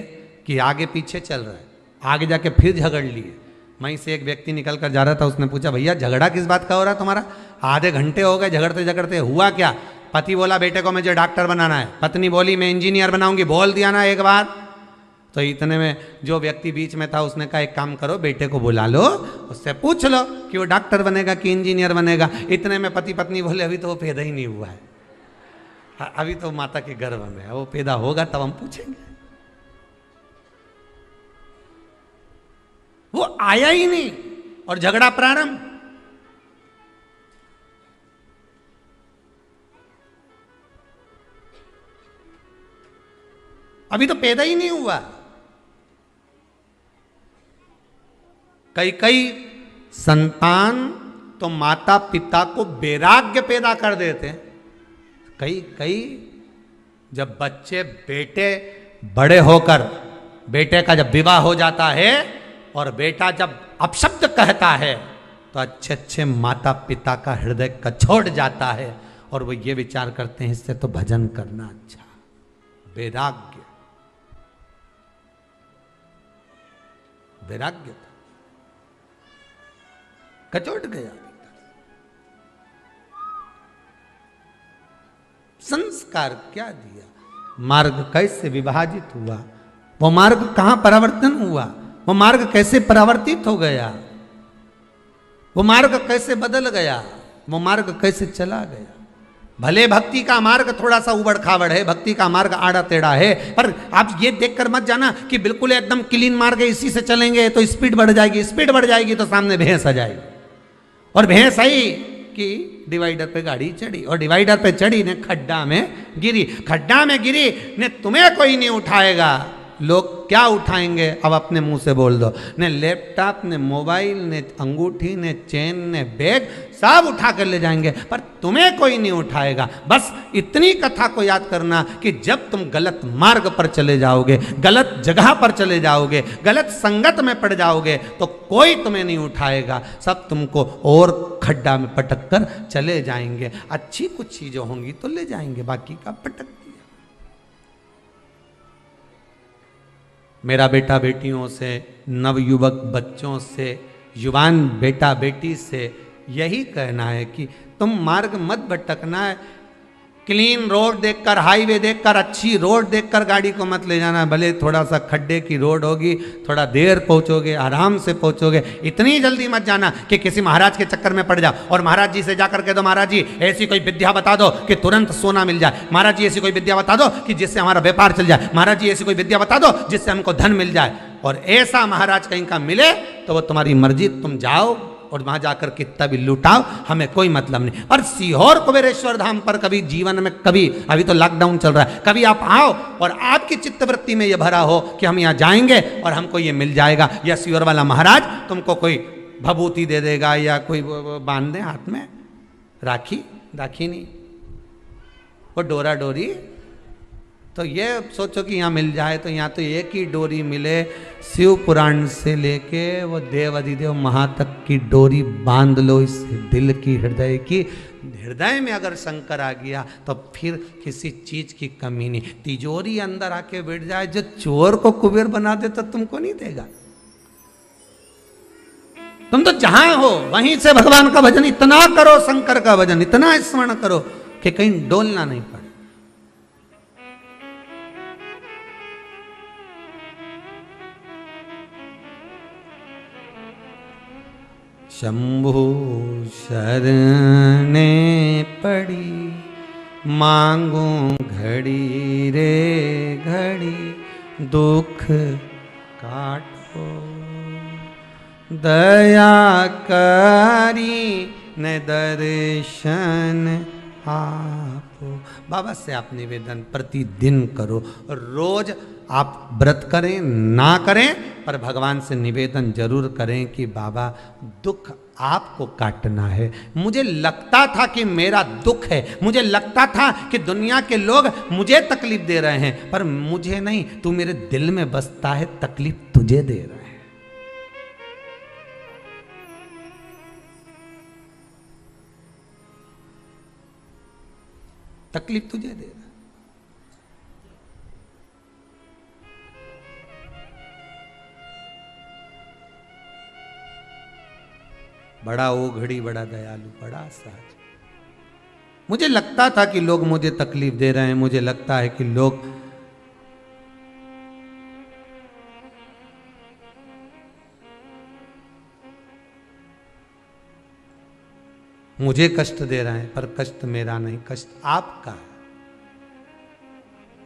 कि आगे पीछे चल रहा है, आगे जाके फिर झगड़ लिए। वहीं से एक व्यक्ति निकल कर जा रहा था, उसने पूछा भैया झगड़ा किस बात का हो रहा है तुम्हारा? आधे घंटे हो गए झगड़ते झगड़ते, हुआ क्या? पति बोला बेटे को मुझे डॉक्टर बनाना है, पत्नी बोली मैं इंजीनियर बनाऊंगी। बोल दिया ना एक बार। तो इतने में जो व्यक्ति बीच में था उसने कहा एक काम करो, बेटे को बुला लो, उससे पूछ लो कि वो डॉक्टर बनेगा कि इंजीनियर बनेगा। इतने में पति पत्नी बोले अभी तो वो पैदा ही नहीं हुआ है, अभी तो माता के गर्भ में है, वो पैदा होगा तब हम पूछेंगे। वो आया ही नहीं और झगड़ा प्रारंभ। अभी तो पैदा ही नहीं हुआ। कई संतान तो माता पिता को वैराग्य पैदा कर देते हैं। कई जब बच्चे बेटे बड़े होकर, बेटे का जब विवाह हो जाता है और बेटा जब अपशब्द कहता है तो अच्छे अच्छे माता पिता का हृदय कछोड़ जाता है और वो ये विचार करते हैं इससे तो भजन करना अच्छा। वैराग्य, वैराग्य था, कचोट गया। संस्कार क्या दिया, मार्ग कैसे विभाजित हुआ, वो मार्ग कहां परिवर्तन हुआ, वो मार्ग कैसे परिवर्तित हो गया, वो मार्ग कैसे बदल गया, वो मार्ग कैसे चला गया। भले भक्ति का मार्ग थोड़ा सा उबड़ खाबड़ है, भक्ति का मार्ग आड़ा टेढ़ा है, पर आप ये देखकर मत जाना कि बिल्कुल एकदम क्लीन मार्ग है, इसी से चलेंगे तो स्पीड बढ़ जाएगी, स्पीड बढ़ जाएगी तो सामने भैंस आ जाएगी, और भैंस आई कि डिवाइडर पे गाड़ी चढ़ी, और डिवाइडर पे चढ़ी ने खड्डा में गिरी, खड्डा में गिरी ने तुम्हें कोई नहीं उठाएगा। लोग क्या उठाएंगे अब अपने मुंह से बोल दो, ने लैपटॉप, ने मोबाइल, ने अंगूठी, ने चेन, ने बैग सब उठा कर ले जाएंगे, पर तुम्हें कोई नहीं उठाएगा। बस इतनी कथा को याद करना कि जब तुम गलत मार्ग पर चले जाओगे, गलत जगह पर चले जाओगे, गलत संगत में पड़ जाओगे तो कोई तुम्हें नहीं उठाएगा, सब तुमको और खड्डा में पटक कर चले जाएंगे। अच्छी कुछ चीजें होंगी तो ले जाएंगे, बाकी का पटक। मेरा बेटा बेटियों से, नवयुवक बच्चों से, युवान बेटा बेटी से यही कहना है कि तुम मार्ग मत भटकना है। क्लीन रोड देखकर, हाईवे देखकर, अच्छी रोड देखकर गाड़ी को मत ले जाना। भले थोड़ा सा खड्डे की रोड होगी, थोड़ा देर पहुंचोगे, आराम से पहुंचोगे, इतनी जल्दी मत जाना कि किसी महाराज के चक्कर में पड़ जाओ और महाराज जी से जाकर कह दो महाराज जी ऐसी कोई विद्या बता दो कि तुरंत सोना मिल जाए, महाराज जी ऐसी कोई विद्या बता दो कि जिससे हमारा व्यापार चल जाए, महाराज जी ऐसी कोई विद्या बता दो जिससे हमको धन मिल जाए। और ऐसा महाराज कहीं का मिले तो वो तुम्हारी मर्जी, तुम जाओ और वहां जाकर कितना भी लुटाओ, हमें कोई मतलब नहीं। और सीहोर कुबेरेश्वर धाम पर कभी जीवन में, कभी, अभी तो लॉकडाउन चल रहा है, कभी आप आओ और आपकी चित्तवृत्ति में ये भरा हो कि हम यहाँ जाएंगे और हमको ये मिल जाएगा, या सीहोर वाला महाराज तुमको कोई भभूति दे देगा या कोई बांध दे हाथ में राखी, राखी नहीं, वो डोरा डोरी। तो ये सोचो कि यहाँ मिल जाए तो यहाँ तो एक ही डोरी मिले, शिव पुराण से लेके वो देव अधिदेव महा तक की डोरी बांध लो इस दिल की, हृदय की। हृदय में अगर शंकर आ गया तो फिर किसी चीज की कमी नहीं। तिजोरी अंदर आके बैठ जाए, जो चोर को कुबेर बना दे तो तुमको नहीं देगा। तुम तो जहां हो वहीं से भगवान का भजन इतना करो, शंकर का भजन इतना स्मरण करो कि कहीं डोलना नहीं पड़े। शंभु शरणे पड़ी, मांगू घड़ी रे घड़ी, दुख काटो दया करी न दर्शन आपो। बाबा से आप निवेदन प्रतिदिन करो, रोज आप व्रत करें ना करें पर भगवान से निवेदन जरूर करें कि बाबा दुख आपको काटना है। मुझे लगता था कि मेरा दुख है, मुझे लगता था कि दुनिया के लोग मुझे तकलीफ दे रहे हैं, पर मुझे नहीं, तू मेरे दिल में बसता है, तकलीफ तुझे दे रहा है। तकलीफ तुझे दे रहा है। बड़ा ओघड़ी, बड़ा दयालु, बड़ा सहज। मुझे लगता था कि लोग मुझे तकलीफ दे रहे हैं, मुझे लगता है कि लोग मुझे कष्ट दे रहे हैं, पर कष्ट मेरा नहीं, कष्ट आपका है,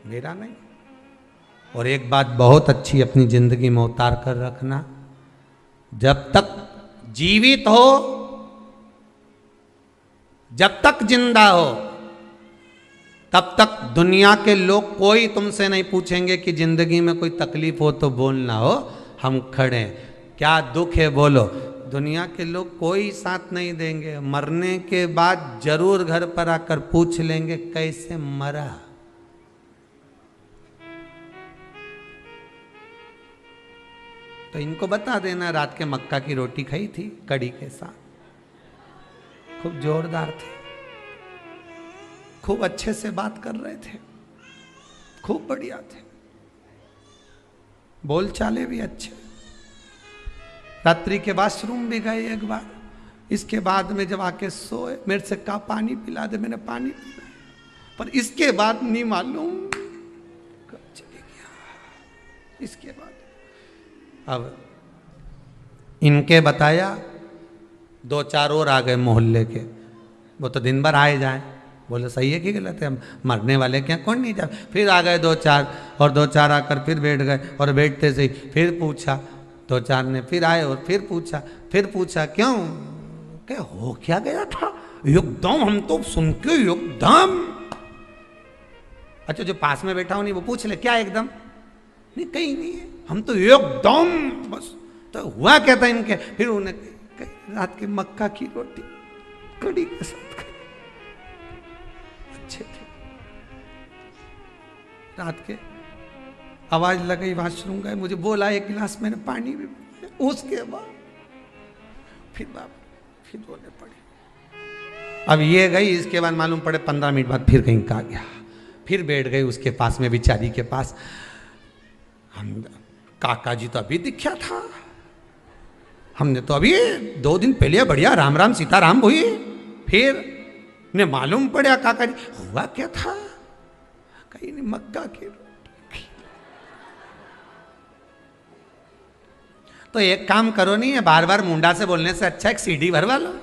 मेरा नहीं। और एक बात बहुत अच्छी अपनी जिंदगी में उतार कर रखना, जब तक जीवित हो, जब तक जिंदा हो, तब तक दुनिया के लोग कोई तुमसे नहीं पूछेंगे कि जिंदगी में कोई तकलीफ हो तो बोलना हो, हम खड़े हैं, क्या दुख है बोलो। दुनिया के लोग कोई साथ नहीं देंगे, मरने के बाद जरूर घर पर आकर पूछ लेंगे कैसे मरा। तो इनको बता देना रात के मक्का की रोटी खाई थी कड़ी के साथ, खूब जोरदार थे, खूब अच्छे से बात कर रहे थे, खूब बढ़िया थे, बोल चाले भी अच्छे। रात्रि के वॉशरूम भी गए एक बार, इसके बाद में जब आके सोए मेरे से कहा पानी पिला दे, मैंने पानी पिलाया, पर इसके बाद नहीं मालूम कब चले गया। इसके बाद अब इनके बताया, दो चार और आ गए मोहल्ले के, वो तो दिन भर आए जाए, बोले सही है कि गलत है, हम मरने वाले क्या, कौन नहीं जाए। फिर आ गए दो चार, और दो चार आकर फिर बैठ गए, और बैठते से ही फिर पूछा, दो चार ने फिर आए और फिर पूछा क्यों, क्या हो क्या गया था, एकदम हम तो सुन के एकदम। अच्छा जो पास में बैठा हो नहीं वो पूछ ले क्या एकदम, नहीं कहीं नहीं है, हम तो एकदम बस। तो हुआ क्या था इनके, फिर उन्हें रात के मक्का की रोटी कड़ी के साथ खाई, अच्छे थे। रात के आवाज लगी, वॉशरूम गए, मुझे बोला एक गिलास मैंने पानी भी, उसके बाद फिर बोलने पड़े। अब ये गई, इसके बाद मालूम पड़े 15 मिनट बाद फिर कहीं का गया, फिर बैठ गई उसके पास में, बिचारी के पास। हम काका जी तो अभी दिखा था, हमने तो अभी 2 दिन पहले बढ़िया राम राम सीताराम हुई, फिर ने मालूम पड़ा काका जी हुआ क्या था, कहीं नहीं मक्का की रोटी। तो एक काम करो, नहीं है बार बार मुंडा से बोलने से अच्छा एक सीडी भरवा लो।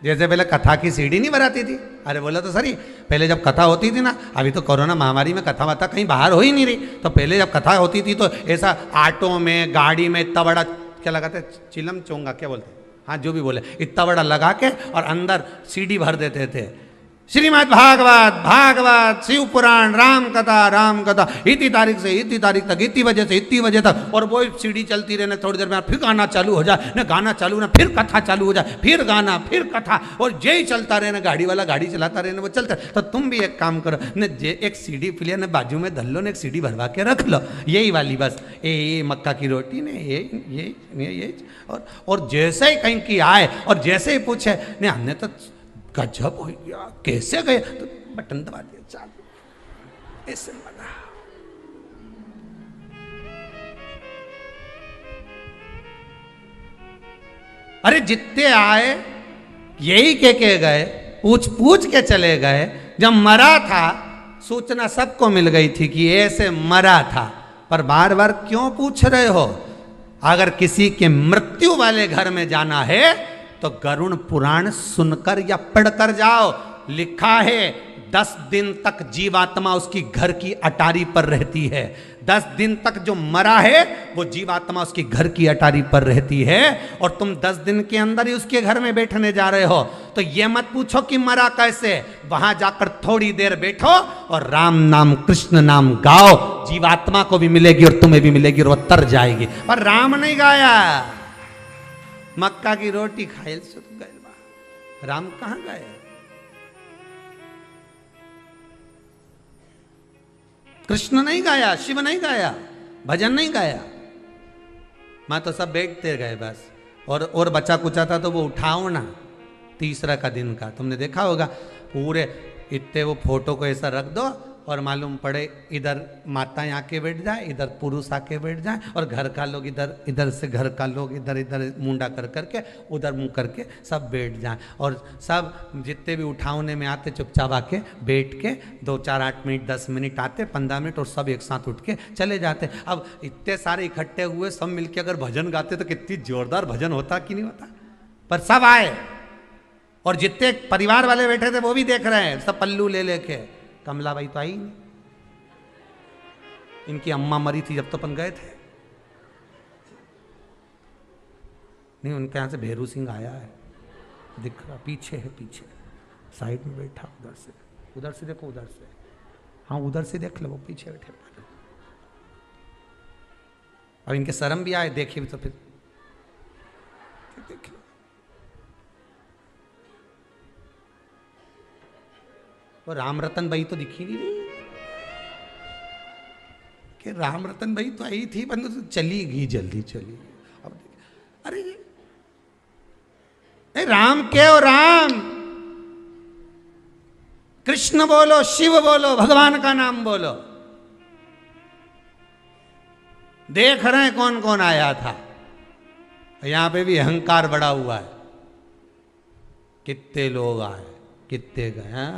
जैसे पहले कथा की सीडी नहीं भराती थी, अरे बोला तो सही, पहले जब कथा होती थी ना, अभी तो कोरोना महामारी में कथा वथा कहीं बाहर हो ही नहीं रही, तो पहले जब कथा होती थी तो ऐसा ऑटो में गाड़ी में इतना बड़ा क्या लगाते, चिलम चोंगा क्या बोलते, हाँ जो भी बोले, इतना बड़ा लगा के और अंदर सीडी भर देते थे, श्रीमद् भागवत, भागवत, शिव पुराण, राम कथा, इतनी तारीख से इतनी तारीख तक, इतनी बजे से इतनी बजे तक, और वो सीडी चलती रहने, थोड़ी देर में फिर गाना चालू हो जाए, ना गाना चालू ना फिर कथा चालू हो जाए, फिर गाना फिर कथा, और यही चलता रहना, गाड़ी वाला गाड़ी चलाता रहना, वो चलता। तो तुम भी एक काम करो न, एक सीडी प्लेयर ने बाजू में धर लो ने, एक सीडी भरवा के रख लो, यही वाली बस, ये मक्का की रोटी ने ये और जैसे ही कहीं की आए और जैसे ही पूछे ने हमने तो गजब हो गया, कैसे गए, तो बटन दबा दिया चालू, ऐसे लगा। अरे जितने आए यही के गए, पूछ के चले गए। जब मरा था सूचना सबको मिल गई थी कि ऐसे मरा था, पर बार बार क्यों पूछ रहे हो? अगर किसी के मृत्यु वाले घर में जाना है तो गरुड़ पुराण सुनकर या पढ़कर जाओ। लिखा है 10 दिन तक जीवात्मा उसकी घर की अटारी पर रहती है। 10 दिन तक जो मरा है वो जीवात्मा उसकी घर की अटारी पर रहती है, और तुम 10 दिन के अंदर ही उसके घर में बैठने जा रहे हो। तो ये मत पूछो कि मरा कैसे, वहां जाकर थोड़ी देर बैठो और राम नाम कृष्ण नाम गाओ, जीवात्मा को भी मिलेगी और तुम्हें भी मिलेगी और वो तर जाएगी। पर राम नहीं गाया, मक्का की रोटी खाए सुत गए, राम कहां गए? कृष्ण नहीं गाया, शिव नहीं गाया, भजन नहीं गाया, मैं तो सब बैठते गए बस। और बचा कुचा था तो वो उठाओ ना, तीसरा का दिन का तुमने देखा होगा, पूरे इतने वो फोटो को ऐसा रख दो और मालूम पड़े इधर माताएं आके बैठ जाए, इधर पुरुष आके बैठ जाए, और घर का लोग इधर से घर का लोग इधर मुंडा कर करके उधर मुंह करके सब बैठ जाए, और सब जितने भी उठावने में आते चुपचाप आके बैठ के 2 4 8 मिनट 10 मिनट आते 15 मिनट, और सब एक साथ उठ के चले जाते। अब इतने सारे इकट्ठे हुए सब मिलके अगर भजन गाते तो कितनी जोरदार भजन होता कि नहीं होता। पर सब आए और जितने परिवार वाले बैठे थे वो भी देख रहे हैं, सब पल्लू ले लेके। कमलाबाई तो आई नहीं, इनकी अम्मा मरी थी जब तो अपन गए थे, नहीं उनके यहां से भेरू सिंह आया है, दिख रहा पीछे है, पीछे साइड में बैठा, उधर से देखो, उधर से, हाँ उधर से देख लो, वो पीछे बैठे। और इनके शर्म भी आए, देखे भी तो फिर देख लो। वो राम रतन भाई तो दिखी नहीं रही कि राम रतन भाई तो आई थी, परंतु तो चली गई, जल्दी चली गई। अब अरे राम के हो, राम कृष्ण बोलो, शिव बोलो, भगवान का नाम बोलो। देख रहे हैं कौन कौन आया था, यहां पे भी अहंकार बड़ा हुआ है, कितने लोग आए कितने गए।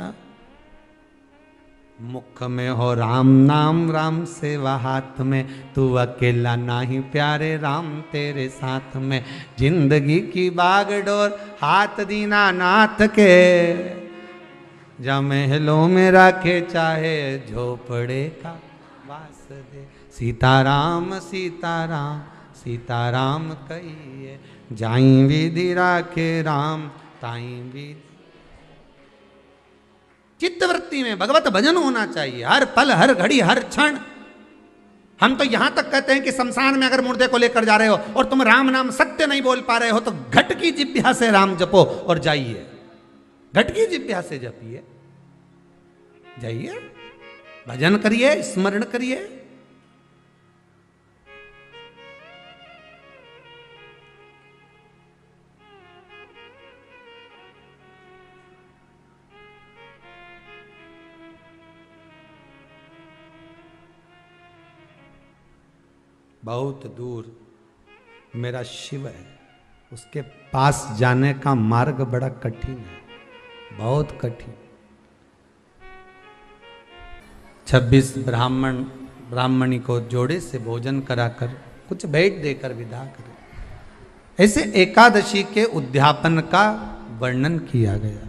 मुख में हो राम नाम, राम सेवा हाथ में, तू अकेला नहीं प्यारे, राम तेरे साथ में। जिंदगी की बागडोर हाथ दीना नाथ के, जा महलों में रखे चाहे झोपड़े का वास दे। सीताराम सीताराम सीताराम कहिए, जाई विधि राखे राम ताई विधि। चित्तवृत्ति में भगवत भजन होना चाहिए, हर पल हर घड़ी हर क्षण। हम तो यहां तक कहते हैं कि शमशान में अगर मुर्दे को लेकर जा रहे हो और तुम राम नाम सत्य नहीं बोल पा रहे हो तो घट की जिह्वा से राम जपो और जाइए, घट की जिह्वा से जपिए, जाइए भजन करिए, स्मरण करिए। बहुत दूर मेरा शिव है, उसके पास जाने का मार्ग बड़ा कठिन है। बहुत कठिन। 26 ब्राह्मणी को जोड़े से भोजन कराकर कुछ भेंट देकर विदा करे। ऐसे एकादशी के उद्यापन का वर्णन किया गया।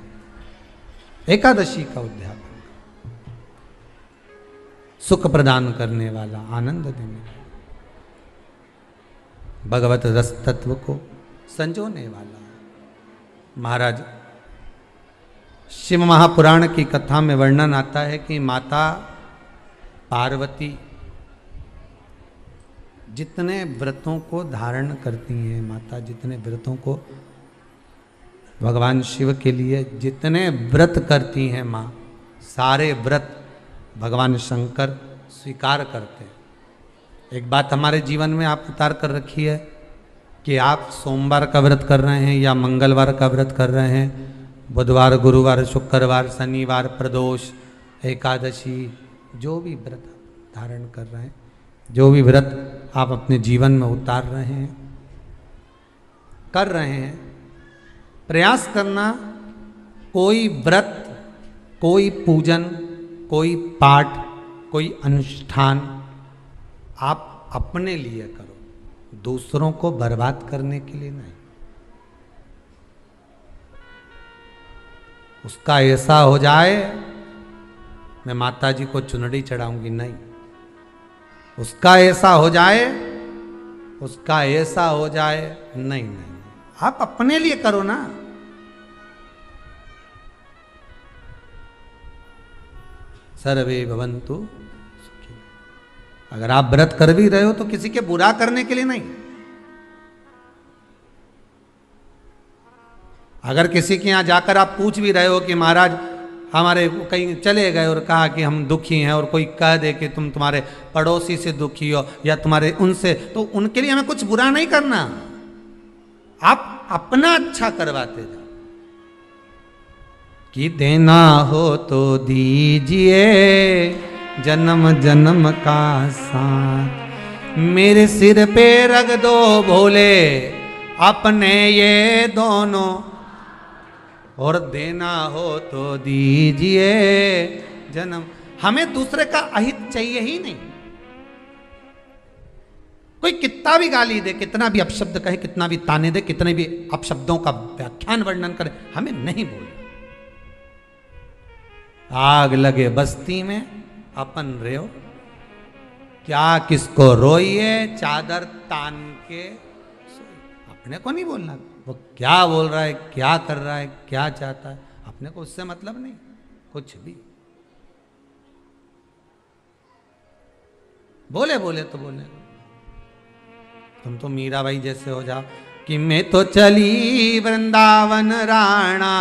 एकादशी का उद्यापन सुख प्रदान करने वाला, आनंद देने वाला, भगवत रस तत्व को संजोने वाला। महाराज शिव महापुराण की कथा में वर्णन आता है कि माता पार्वती जितने व्रतों को धारण करती हैं, माता जितने व्रतों को भगवान शिव के लिए जितने व्रत करती हैं, माँ सारे व्रत भगवान शंकर स्वीकार करते हैं। एक बात हमारे जीवन में आप उतार कर रखी है कि आप सोमवार का व्रत कर रहे हैं या मंगलवार का व्रत कर रहे हैं, बुधवार, गुरुवार, शुक्रवार, शनिवार, प्रदोष, एकादशी, जो भी व्रत धारण कर रहे हैं, जो भी व्रत आप अपने जीवन में उतार रहे हैं, कर रहे हैं, प्रयास करना कोई व्रत, कोई पूजन, कोई पाठ, कोई अनुष्ठान आप अपने लिए करो, दूसरों को बर्बाद करने के लिए नहीं। उसका ऐसा हो जाए मैं माता जी को चुनरी चढ़ाऊंगी, नहीं। उसका ऐसा हो जाए, उसका ऐसा हो जाए, नहीं नहीं, आप अपने लिए करो ना। सर्वे भवन्तु सुखी। अगर आप व्रत कर भी रहे हो तो किसी के बुरा करने के लिए नहीं। अगर किसी के यहां जाकर आप पूछ भी रहे हो कि महाराज हमारे कहीं चले गए और कहा कि हम दुखी हैं, और कोई कह दे कि तुम तुम्हारे पड़ोसी से दुखी हो या तुम्हारे उनसे, तो उनके लिए हमें कुछ बुरा नहीं करना। आप अपना अच्छा करवाते जाओ। कि देना हो तो दीजिए जन्म जन्म का साथ, मेरे सिर पे रख दो भोले अपने ये दोनों, और देना हो तो दीजिए जन्म। हमें दूसरे का अहित चाहिए ही नहीं। कोई कितना भी गाली दे, कितना भी अपशब्द कहे, कितना भी ताने दे, कितने भी अपशब्दों का व्याख्यान वर्णन करे, हमें नहीं बोलना। आग लगे बस्ती में अपन रहो, क्या किसको रोइए चादर तान के, अपने को नहीं बोलना। वो क्या बोल रहा है, क्या कर रहा है, क्या चाहता है, अपने को उससे मतलब नहीं कुछ भी। बोले बोले तो बोले, तुम तो मीराबाई जैसे हो जाओ कि मैं तो चली वृंदावन राणा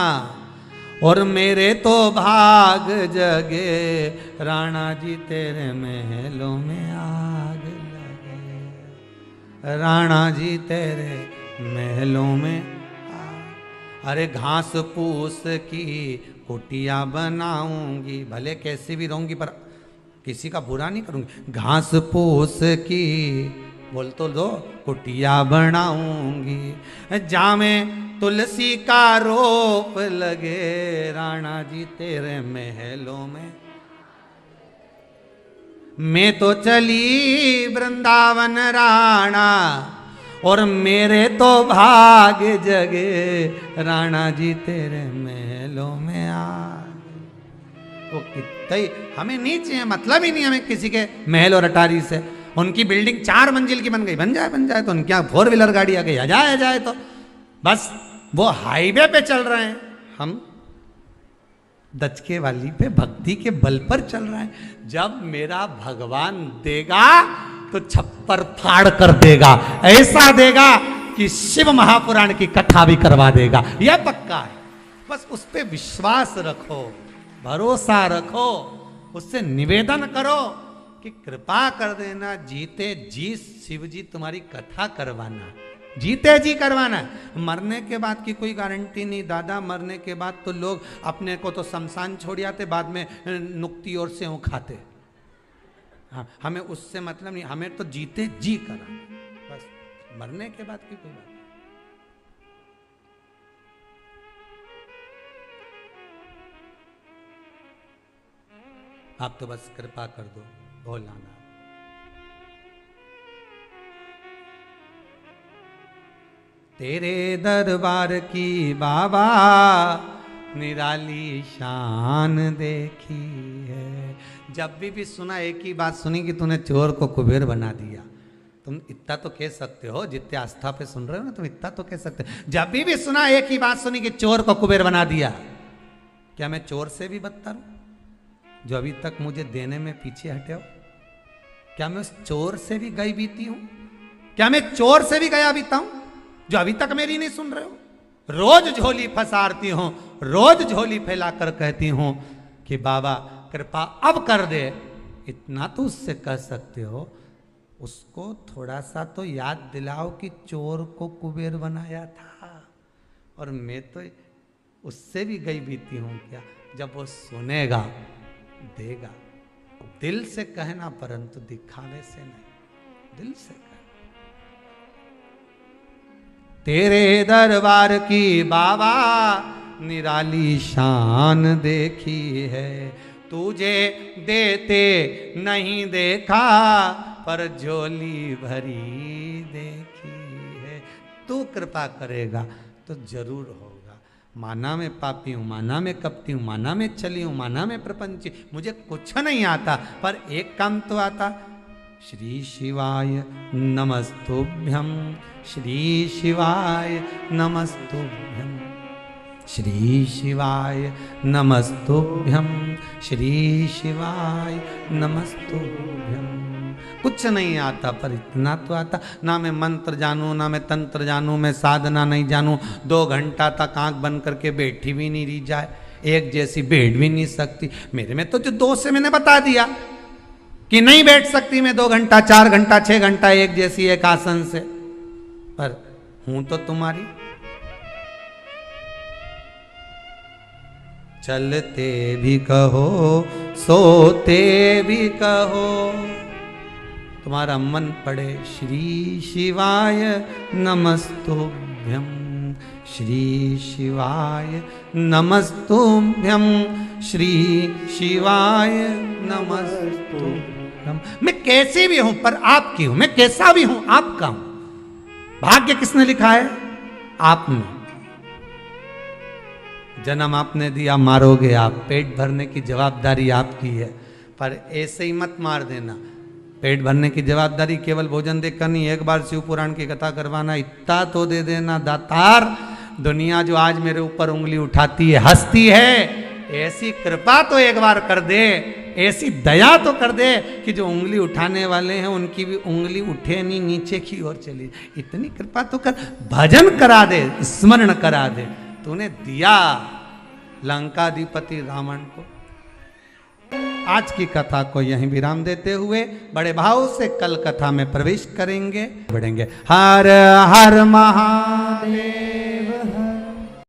और मेरे तो भाग जगे, राणा जी तेरे महलों में आग लगे, राणा जी तेरे महलों में आग। अरे घास फूस की कुटिया बनाऊंगी, भले कैसे भी रहूंगी पर किसी का बुरा नहीं करूंगी। घास फूस की बोल तो दो कुटिया बनाऊंगी, जामे तुलसी का रोप लगे, राणा जी तेरे महलों में। मैं तो चली वृंदावन राणा और मेरे तो भाग जगे, राणा जी तेरे महलों में आ। वो कितने हमें नहीं चाहिए, मतलब ही नहीं हमें किसी के महल और अटारी से। उनकी बिल्डिंग 4 मंजिल की बन गई, बन जाए तो उनके यहाँ 4 व्हीलर गाड़ी आ गई, आ जाए तो बस वो हाईवे पे चल रहे हैं, हम दचके वाली पे भक्ति के बल पर चल रहे हैं। जब मेरा भगवान देगा तो छप्पर फाड़ कर देगा, ऐसा देगा कि शिव महापुराण की कथा भी करवा देगा, यह पक्का है। बस उस पे विश्वास रखो, भरोसा रखो, उससे निवेदन करो कि कृपा कर देना, जीते जी शिव जी तुम्हारी कथा करवाना, जीते जी करवाना। मरने के बाद की कोई गारंटी नहीं दादा, मरने के बाद तो लोग अपने को तो शमशान छोड़ आते, बाद में नुक्ति और से खाते। हाँ, हमें उससे मतलब नहीं, हमें तो जीते जी कराना, बस मरने के बाद की कोई बात। आप तो बस कृपा कर दो भोलानाथ। तेरे दरबार की बाबा निराली शान देखी है। जब भी सुना एक ही बात सुनी कि तूने चोर को कुबेर बना दिया। तुम इतना तो कह सकते हो, जितने आस्था पे सुन रहे हो ना, तुम इतना तो कह सकते हो। जब भी सुना एक ही बात सुनी कि चोर को कुबेर बना दिया। क्या मैं चोर से भी बदतर हूं जो अभी तक मुझे देने में पीछे हटे हो? क्या मैं उस चोर से भी गई बीती हूं? क्या मैं चोर से भी गया बीता हूं जो अभी तक मेरी नहीं सुन रहे हो? रोज झोली फसारती हूं, रोज झोली फैलाकर कहती हूं कि बाबा कृपा अब कर दे। इतना तो उससे कह सकते हो, उसको थोड़ा सा तो याद दिलाओ कि चोर को कुबेर बनाया था। और मैं तो उससे भी गई बीती हूं क्या? जब वो सुनेगा देगा। दिल से कहना परंतु दिखावे से नहीं, दिल से कहना। तेरे दरबार की बाबा निराली शान देखी है। तुझे देते नहीं देखा पर झोली भरी देखी है। तू कृपा करेगा तो जरूर होगा। माना मैं पापी हूं, माना मैं कपटी हूं, माना मैं चली हूं, माना मैं प्रपंची, मुझे कुछ नहीं आता, पर एक काम तो आता। श्री शिवाय नमस्तुभ्यं, श्री शिवाय नमस्तुभ्यं, श्री शिवाय नमस्तुभ्यं, श्री शिवाय नमस्तुभ्यं। कुछ नहीं आता पर इतना तो आता। ना मैं मंत्र जानूं, ना मैं तंत्र जानूं, मैं साधना नहीं जानूं। 2 घंटा तक आंख बंद करके बैठी भी नहीं रही जाए, एक जैसी बैठ भी नहीं सकती। मेरे में तो जो दोष है मैंने बता दिया कि नहीं बैठ सकती मैं 2 घंटा, 4 घंटा, 6 घंटा एक जैसी एक आसन से। पर हूं तो तुम्हारी। चलते भी कहो, सोते भी कहो, तुम्हारा मन पड़े श्री शिवाय नमस्तुभ्यं, श्री शिवाय नमस्तुभ्यं, श्री शिवाय नमस्तुभ्यं। मैं कैसी भी हूं पर आपकी हूं, मैं कैसा भी हूं आपका हूं। भाग्य किसने लिखा है? आपने। जन्म आपने दिया, मारोगे आप। पेट भरने की जवाबदारी आपकी है, पर ऐसे ही मत मार देना। पेट भरने की जवाबदारी केवल भोजन देकर नहीं, एक बार शिव पुराण की कथा करवाना। इतना तो दे देना दातार, दुनिया जो आज मेरे ऊपर उंगली उठाती है, हंसती है, ऐसी कृपा तो एक बार कर दे, ऐसी दया तो कर दे कि जो उंगली उठाने वाले हैं उनकी भी उंगली उठे नहीं, नीचे की ओर चली। इतनी कृपा तो कर, भजन करा दे, स्मरण करा दे। तूने दिया लंकाधिपति रावण को। आज की कथा को यहीं विराम देते हुए बड़े भाव से कल कथा में प्रवेश करेंगे, बढ़ेंगे। हर हर महादेव।